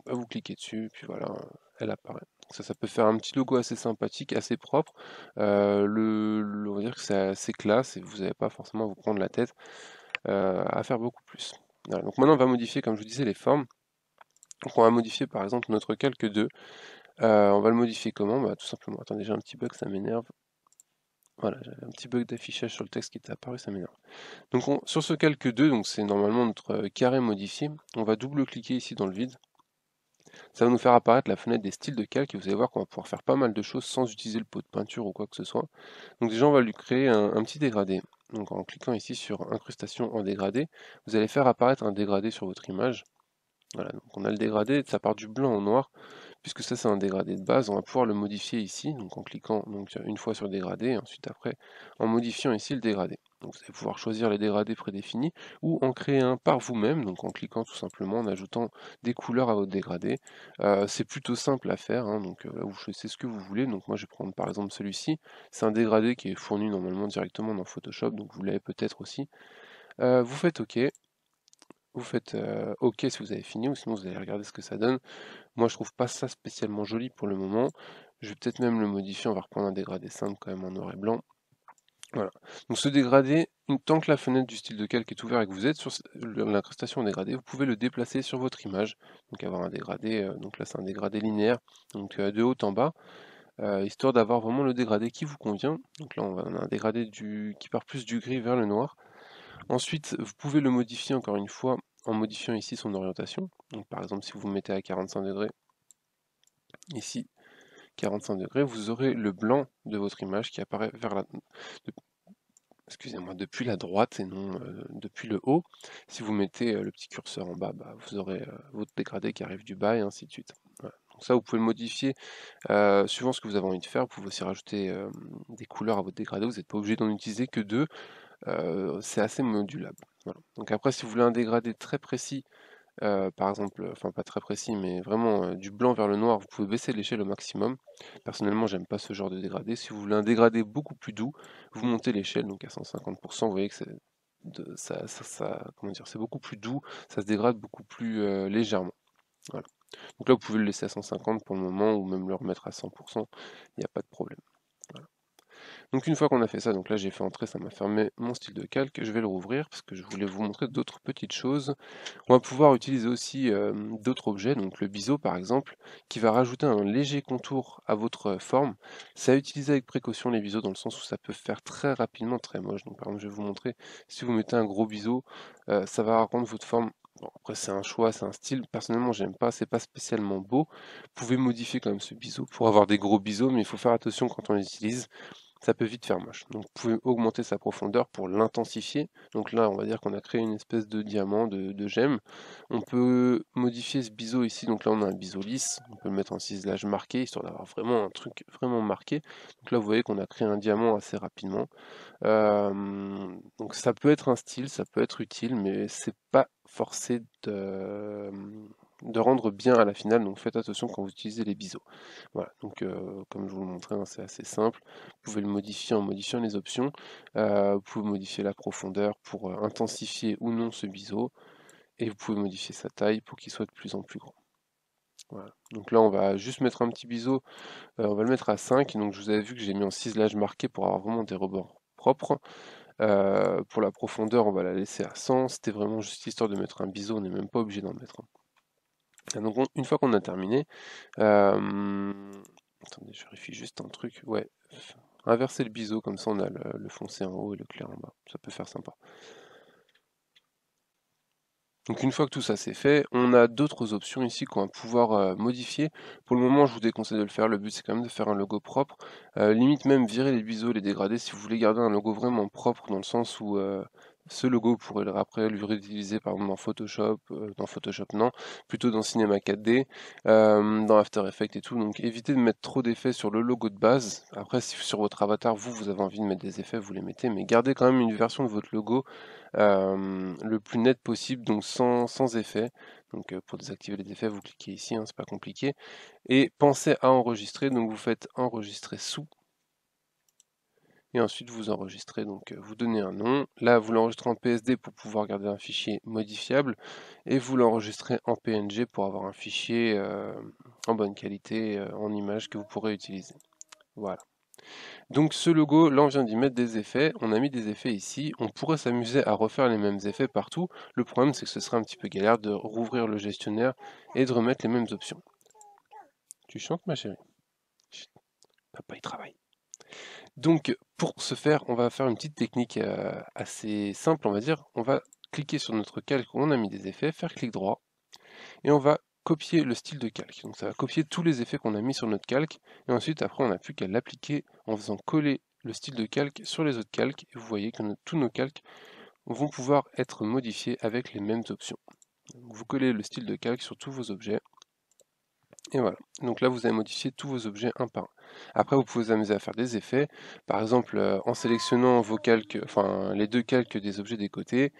bah, vous cliquez dessus, puis voilà, elle apparaît. Donc ça peut faire un petit logo assez sympathique, assez propre. On va dire que c'est assez classe et vous n'avez pas forcément à vous prendre la tête à faire beaucoup plus. Voilà. Donc maintenant on va modifier, comme je vous disais, les formes. Donc on va modifier par exemple notre calque 2. On va le modifier comment? Bah, tout simplement, attendez, j'ai un petit bug, ça m'énerve. Voilà, j'avais un petit bug d'affichage sur le texte qui était apparu, ça m'énerve. Donc sur ce calque 2, donc c'est normalement notre carré modifié, on va double-cliquer ici dans le vide. Ça va nous faire apparaître la fenêtre des styles de calque et vous allez voir qu'on va pouvoir faire pas mal de choses sans utiliser le pot de peinture ou quoi que ce soit. Donc déjà on va lui créer un petit dégradé. Donc en cliquant ici sur incrustation en dégradé, vous allez faire apparaître un dégradé sur votre image. Voilà, donc on a le dégradé, ça part du blanc au noir, puisque ça c'est un dégradé de base, on va pouvoir le modifier ici, donc en cliquant donc, une fois sur le dégradé, et ensuite après en modifiant ici le dégradé. Donc vous allez pouvoir choisir les dégradés prédéfinis, ou en créer un par vous-même, donc en cliquant tout simplement, en ajoutant des couleurs à votre dégradé. C'est plutôt simple à faire, hein, donc là vous choisissez ce que vous voulez, donc moi je vais prendre par exemple celui-ci, c'est un dégradé qui est fourni normalement directement dans Photoshop, donc vous l'avez peut-être aussi. Vous faites OK. Vous faites OK si vous avez fini, ou sinon vous allez regarder ce que ça donne. Moi je trouve pas ça spécialement joli pour le moment. Je vais peut-être même le modifier, on va reprendre un dégradé simple quand même en noir et blanc. Voilà. Donc ce dégradé, tant que la fenêtre du style de calque est ouverte et que vous êtes sur l'incrustation en dégradé, vous pouvez le déplacer sur votre image. Donc avoir un dégradé, donc là c'est un dégradé linéaire, donc de haut en bas, histoire d'avoir vraiment le dégradé qui vous convient. Donc là on a un dégradé qui part plus du gris vers le noir. Ensuite, vous pouvez le modifier encore une fois en modifiant ici son orientation. Donc par exemple, si vous mettez à 45 degrés, ici 45 degrés, vous aurez le blanc de votre image qui apparaît depuis la droite et non depuis le haut. Si vous mettez le petit curseur en bas, bah, vous aurez votre dégradé qui arrive du bas et ainsi de suite. Voilà. Donc ça, vous pouvez le modifier suivant ce que vous avez envie de faire. Vous pouvez aussi rajouter des couleurs à votre dégradé. Vous n'êtes pas obligé d'en utiliser que deux. C'est assez modulable. Voilà. Donc après, si vous voulez un dégradé très précis, par exemple, enfin pas très précis, mais vraiment du blanc vers le noir, vous pouvez baisser l'échelle au maximum. Personnellement, j'aime pas ce genre de dégradé. Si vous voulez un dégradé beaucoup plus doux, vous montez l'échelle donc à 150%. Vous voyez que comment dire, c'est beaucoup plus doux, ça se dégrade beaucoup plus légèrement. Voilà. Donc là, vous pouvez le laisser à 150 pour le moment, ou même le remettre à 100%, il n'y a pas de problème. Voilà. Donc une fois qu'on a fait ça, donc là j'ai fait entrer, ça m'a fermé mon style de calque, je vais le rouvrir parce que je voulais vous montrer d'autres petites choses. On va pouvoir utiliser aussi d'autres objets, donc le biseau par exemple, qui va rajouter un léger contour à votre forme. C'est à utiliser avec précaution les biseaux dans le sens où ça peut faire très rapidement très moche. Donc par exemple je vais vous montrer, si vous mettez un gros biseau, ça va rendre votre forme. Bon, après c'est un choix, c'est un style, personnellement j'aime pas, c'est pas spécialement beau. Vous pouvez modifier quand même ce biseau pour avoir des gros biseaux, mais il faut faire attention quand on les utilise. Ça peut vite faire moche. Donc vous pouvez augmenter sa profondeur pour l'intensifier. Donc là, on va dire qu'on a créé une espèce de diamant, de gemme. On peut modifier ce biseau ici. Donc là, on a un biseau lisse. On peut le mettre en ciselage marqué, histoire d'avoir vraiment un truc vraiment marqué. Donc là, vous voyez qu'on a créé un diamant assez rapidement. Donc ça peut être un style, ça peut être utile, mais c'est pas forcé de rendre bien à la finale, donc faites attention quand vous utilisez les biseaux. Voilà, donc comme je vous le montrais, hein, c'est assez simple. Vous pouvez le modifier en modifiant les options. Vous pouvez modifier la profondeur pour intensifier ou non ce biseau. Et vous pouvez modifier sa taille pour qu'il soit de plus en plus grand. Voilà. Donc là, on va juste mettre un petit biseau. On va le mettre à 5. Donc je vous avais vu que j'ai mis en ciselage marqué pour avoir vraiment des rebords propres. Pour la profondeur, on va la laisser à 100. C'était vraiment juste histoire de mettre un biseau. On n'est même pas obligé d'en mettre un. Donc une fois qu'on a terminé, attendez, je vérifie juste un truc. Ouais, inverser le biseau, comme ça on a le foncé en haut et le clair en bas. Ça peut faire sympa. Donc une fois que tout ça c'est fait, on a d'autres options ici qu'on va pouvoir modifier. Pour le moment, je vous déconseille de le faire. Le but c'est quand même de faire un logo propre. Limite même virer les biseaux, les dégrader si vous voulez garder un logo vraiment propre, dans le sens où Ce logo, vous pourrez après le réutiliser par exemple dans Photoshop non, plutôt dans Cinema 4D, dans After Effects et tout, donc évitez de mettre trop d'effets sur le logo de base. Après, si sur votre avatar, vous avez envie de mettre des effets, vous les mettez, mais gardez quand même une version de votre logo le plus net possible, donc sans effet. Donc pour désactiver les effets, vous cliquez ici, hein, c'est pas compliqué. Et pensez à enregistrer, donc vous faites enregistrer sous. Et ensuite vous enregistrez, donc vous donnez un nom. Là vous l'enregistrez en PSD pour pouvoir garder un fichier modifiable. Et vous l'enregistrez en PNG pour avoir un fichier en bonne qualité, en image que vous pourrez utiliser. Voilà. Donc ce logo, là on vient d'y mettre des effets, on a mis des effets ici, on pourrait s'amuser à refaire les mêmes effets partout. Le problème c'est que ce serait un petit peu galère de rouvrir le gestionnaire et de remettre les mêmes options. Tu chantes ma chérie? Chut, papa il travaille. Donc pour ce faire, on va faire une petite technique assez simple on va dire. On va cliquer sur notre calque où on a mis des effets, faire clic droit, et on va copier le style de calque. Donc ça va copier tous les effets qu'on a mis sur notre calque, et ensuite après on n'a plus qu'à l'appliquer en faisant coller le style de calque sur les autres calques, et vous voyez que tous nos calques vont pouvoir être modifiés avec les mêmes options. Donc vous collez le style de calque sur tous vos objets, et voilà. Donc là vous avez modifié tous vos objets un par un. Après vous pouvez vous amuser à faire des effets, par exemple en sélectionnant vos calques, enfin les deux calques des objets des côtés,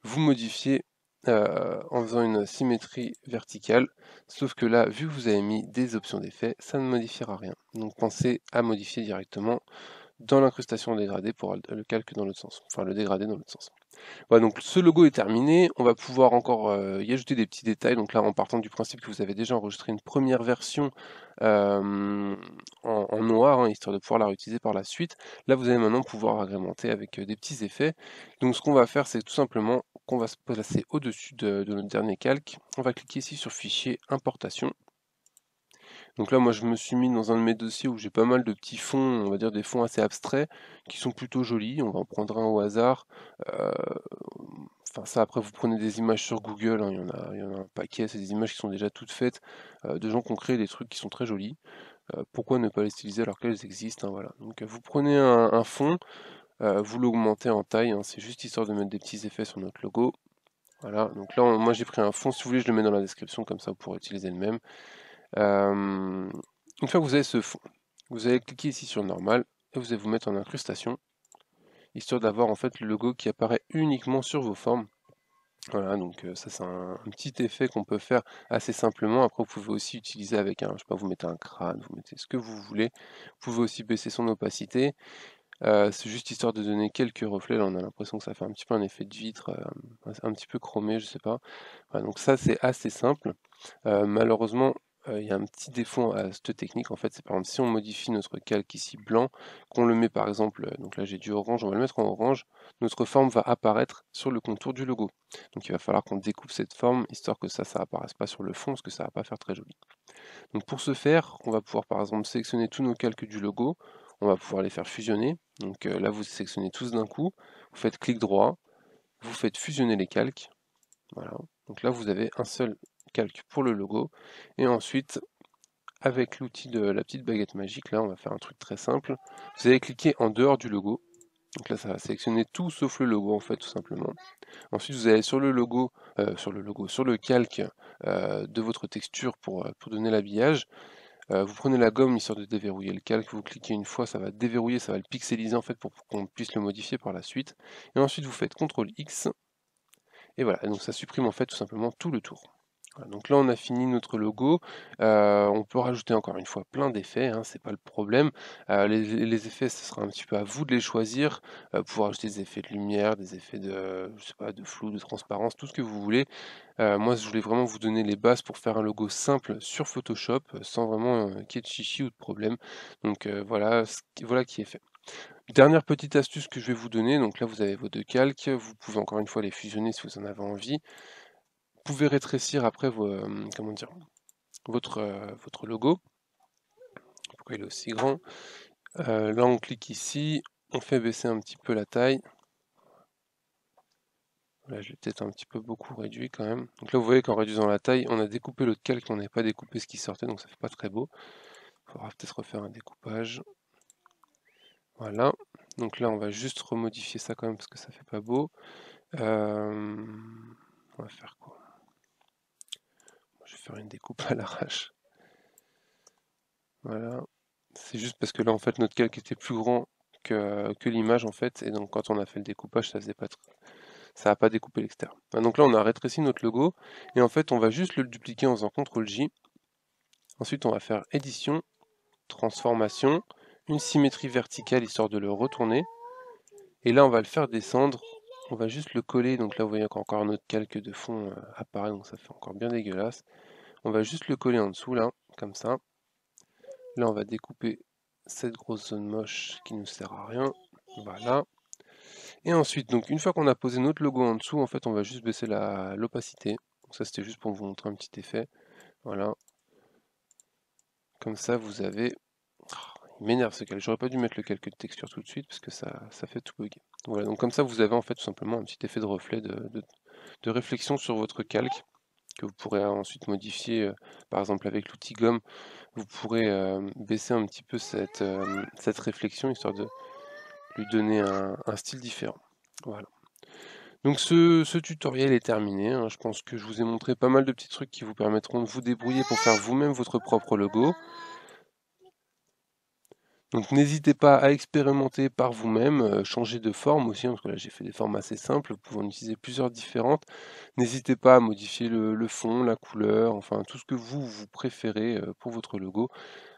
vous modifiez en faisant une symétrie verticale, sauf que là, vu que vous avez mis des options d'effet, ça ne modifiera rien. Donc pensez à modifier directement dans l'incrustation dégradée pour le calque dans l'autre sens, enfin le dégradé dans l'autre sens. Voilà, donc ce logo est terminé, on va pouvoir encore y ajouter des petits détails, donc là en partant du principe que vous avez déjà enregistré une première version en noir, hein, histoire de pouvoir la réutiliser par la suite, là vous allez maintenant pouvoir agrémenter avec des petits effets. Donc ce qu'on va faire, c'est tout simplement qu'on va se placer au-dessus de notre dernier calque, on va cliquer ici sur fichier importation. Donc là, moi, je me suis mis dans un de mes dossiers où j'ai pas mal de petits fonds, on va dire des fonds assez abstraits, qui sont plutôt jolis. On va en prendre un au hasard. Enfin, ça, après, vous prenez des images sur Google, hein, il y en a un paquet. C'est des images qui sont déjà toutes faites, de gens qui ont créé des trucs qui sont très jolis. Pourquoi ne pas les styliser alors qu'elles existent, hein, voilà. Donc vous prenez un fond, vous l'augmentez en taille, hein, c'est juste histoire de mettre des petits effets sur notre logo. Voilà, donc là, moi j'ai pris un fond, si vous voulez, je le mets dans la description, comme ça vous pourrez utiliser le même. Une fois que vous avez ce fond, vous allez cliquer ici sur normal et vous allez vous mettre en incrustation, histoire d'avoir en fait le logo qui apparaît uniquement sur vos formes. Voilà, donc ça c'est un petit effet qu'on peut faire assez simplement. Après vous pouvez aussi utiliser avec un, je sais pas, vous mettez un crâne, vous mettez ce que vous voulez. Vous pouvez aussi baisser son opacité. C'est juste histoire de donner quelques reflets. Là on a l'impression que ça fait un petit peu un effet de vitre, un petit peu chromé, je sais pas. Voilà, donc ça c'est assez simple. Malheureusement, il y a un petit défaut à cette technique, en fait, c'est par exemple si on modifie notre calque ici blanc, qu'on le met par exemple, donc là j'ai du orange, on va le mettre en orange, notre forme va apparaître sur le contour du logo. Donc il va falloir qu'on découpe cette forme, histoire que ça apparaisse pas sur le fond, parce que ça va pas faire très joli. Donc pour ce faire, on va pouvoir par exemple sélectionner tous nos calques du logo, on va pouvoir les faire fusionner. Donc là vous sélectionnez tous d'un coup, vous faites clic droit, vous faites fusionner les calques, voilà. Donc là vous avez un seul calque pour le logo, et ensuite avec l'outil de la petite baguette magique, là on va faire un truc très simple, vous allez cliquer en dehors du logo, donc là ça va sélectionner tout sauf le logo en fait tout simplement. Ensuite vous allez sur le logo, sur le calque de votre texture pour donner l'habillage, vous prenez la gomme histoire de déverrouiller le calque, vous cliquez une fois, ça va déverrouiller, ça va le pixeliser en fait pour qu'on puisse le modifier par la suite, et ensuite vous faites CTRL X, et voilà, donc ça supprime en fait tout simplement tout le tour. Voilà, donc là on a fini notre logo, on peut rajouter encore une fois plein d'effets, hein, c'est pas le problème. Les effets, ce sera un petit peu à vous de les choisir, pouvoir ajouter des effets de lumière, des effets de, je sais pas, de flou, de transparence, tout ce que vous voulez. Moi je voulais vraiment vous donner les bases pour faire un logo simple sur Photoshop, sans vraiment qu'il y ait de chichi ou de problème. Donc voilà, voilà qui est fait. Dernière petite astuce que je vais vous donner, donc là vous avez vos deux calques, vous pouvez encore une fois les fusionner si vous en avez envie. Vous pouvez rétrécir après comment dire, votre logo. Pourquoi il est aussi grand? Là on clique ici, on fait baisser un petit peu la taille. Là je l'ai peut-être un petit peu beaucoup réduit quand même. Donc là vous voyez qu'en réduisant la taille, on a découpé l'autre calque, on n'avait pas découpé ce qui sortait, donc ça fait pas très beau. Il faudra peut-être refaire un découpage. Voilà. Donc là, on va juste remodifier ça quand même parce que ça fait pas beau. On va faire quoi? Je vais faire une découpe à l'arrache. Voilà. C'est juste parce que là, en fait, notre calque était plus grand que l'image, en fait. Et donc, quand on a fait le découpage, ça n'a pas découpé l'extérieur. Donc là, on a rétréci notre logo. Et en fait, on va juste le dupliquer en faisant CTRL-J. Ensuite, on va faire édition, transformation, une symétrie verticale, histoire de le retourner. Et là, on va le faire descendre. On va juste le coller. Donc là, vous voyez qu'encore notre calque de fond apparaît. Donc ça fait encore bien dégueulasse. On va juste le coller en dessous, là, comme ça. Là, on va découper cette grosse zone moche qui nous sert à rien. Voilà. Et ensuite, donc une fois qu'on a posé notre logo en dessous, en fait, on va juste baisser l'opacité. Ça, c'était juste pour vous montrer un petit effet. Voilà. Comme ça, vous avez... il m'énerve ce calque. J'aurais pas dû mettre le calque de texture tout de suite parce que ça fait tout bugger. Voilà, donc comme ça, vous avez en fait tout simplement un petit effet de reflet, de réflexion sur votre calque que vous pourrez ensuite modifier, par exemple avec l'outil gomme. Vous pourrez baisser un petit peu cette réflexion, histoire de lui donner un style différent. Voilà. Donc ce tutoriel est terminé, hein. Je pense que je vous ai montré pas mal de petits trucs qui vous permettront de vous débrouiller pour faire vous-même votre propre logo. Donc n'hésitez pas à expérimenter par vous-même, changer de forme aussi, hein, parce que là j'ai fait des formes assez simples, vous pouvez en utiliser plusieurs différentes. N'hésitez pas à modifier le fond, la couleur, enfin tout ce que vous préférez pour votre logo.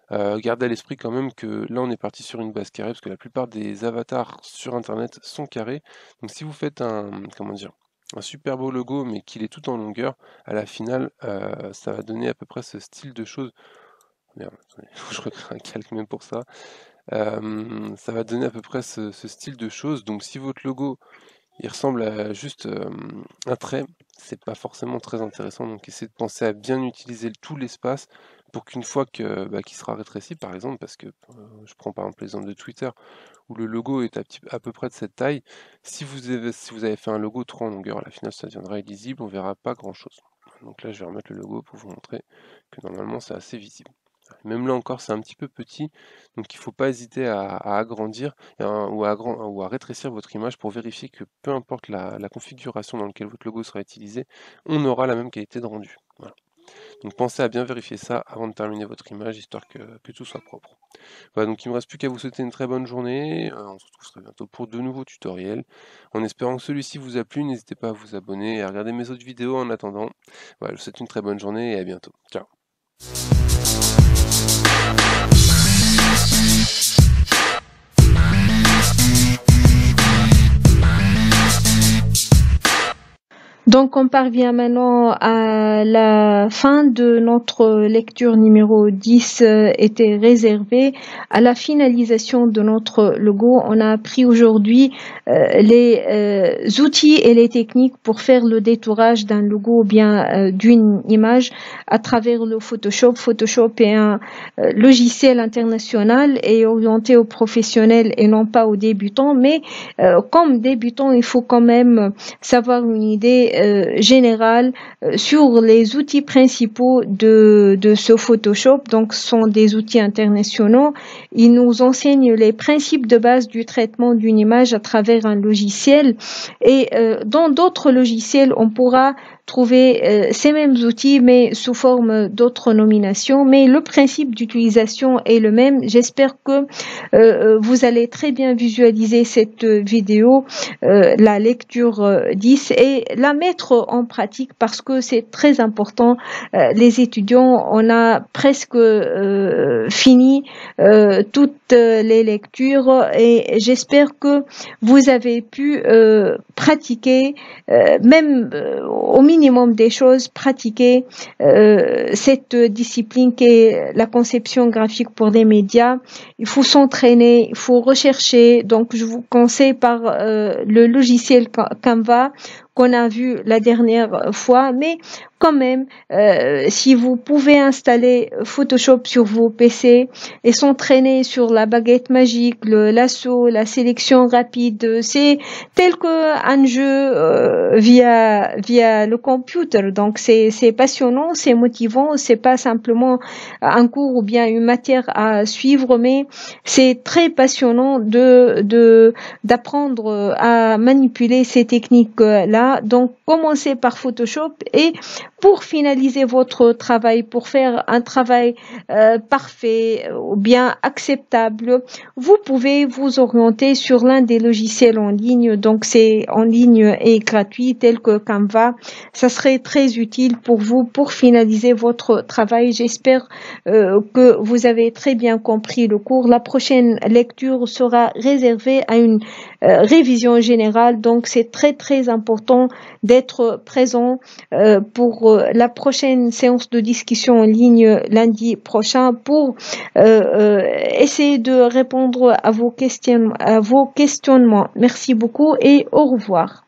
Gardez à l'esprit quand même que là on est parti sur une base carrée, parce que la plupart des avatars sur internet sont carrés. Donc si vous faites un super beau logo mais qu'il est tout en longueur, à la finale ça va donner à peu près ce style de choses. Merde, attendez, faut que je recrée un calque même pour ça. Ça va donner à peu près ce style de choses. Donc si votre logo il ressemble à juste un trait, c'est pas forcément très intéressant. Donc essayez de penser à bien utiliser tout l'espace pour qu'une fois qu'il sera rétréci, par exemple, parce que je prends par exemple l'exemple de Twitter où le logo est à peu près de cette taille, si vous avez fait un logo trop en longueur, à la finale ça deviendra illisible, on verra pas grand chose. Donc là je vais remettre le logo pour vous montrer que normalement c'est assez visible. Même là encore, c'est un petit peu petit, donc il ne faut pas hésiter à agrandir ou à rétrécir votre image pour vérifier que peu importe la configuration dans laquelle votre logo sera utilisé, on aura la même qualité de rendu. Voilà. Donc pensez à bien vérifier ça avant de terminer votre image, histoire que tout soit propre. Voilà, donc il ne me reste plus qu'à vous souhaiter une très bonne journée. On se retrouve très bientôt pour de nouveaux tutoriels. En espérant que celui-ci vous a plu, n'hésitez pas à vous abonner et à regarder mes autres vidéos en attendant. Voilà, je vous souhaite une très bonne journée et à bientôt. Ciao. Donc on parvient maintenant à la fin de notre lecture numéro 10 était réservée à la finalisation de notre logo. On a appris aujourd'hui les outils et les techniques pour faire le détourage d'un logo ou bien d'une image à travers le Photoshop. Photoshop est un logiciel international et orienté aux professionnels et non pas aux débutants, mais comme débutant, il faut quand même savoir une idée générale sur les outils principaux de ce Photoshop. Donc, ce sont des outils internationaux. Ils nous enseignent les principes de base du traitement d'une image à travers un logiciel. Et dans d'autres logiciels, on pourra trouver ces mêmes outils mais sous forme d'autres nominations, mais le principe d'utilisation est le même. J'espère que vous allez très bien visualiser cette vidéo, la lecture 10, et la mettre en pratique parce que c'est très important. Les étudiants, on a presque fini toutes les lectures et j'espère que vous avez pu pratiquer même au minimum des choses, pratiquer cette discipline qui est la conception graphique pour les médias. Il faut s'entraîner, il faut rechercher. Donc, je vous conseille par le logiciel Canva, qu'on a vu la dernière fois, mais quand même, si vous pouvez installer Photoshop sur vos PC et s'entraîner sur la baguette magique, le lasso, la sélection rapide, c'est tel que un jeu via le computer. Donc c'est passionnant, c'est motivant, c'est pas simplement un cours ou bien une matière à suivre, mais c'est très passionnant d'apprendre à manipuler ces techniques-là. Donc commencez par Photoshop et pour finaliser votre travail, pour faire un travail parfait ou bien acceptable, vous pouvez vous orienter sur l'un des logiciels en ligne. Donc c'est en ligne et gratuit tel que Canva. Ça serait très utile pour vous pour finaliser votre travail. J'espère que vous avez très bien compris le cours. La prochaine lecture sera réservée à une révision générale. Donc c'est très très important d'être présent pour la prochaine séance de discussion en ligne lundi prochain pour essayer de répondre à vos questionnements. Merci beaucoup et au revoir.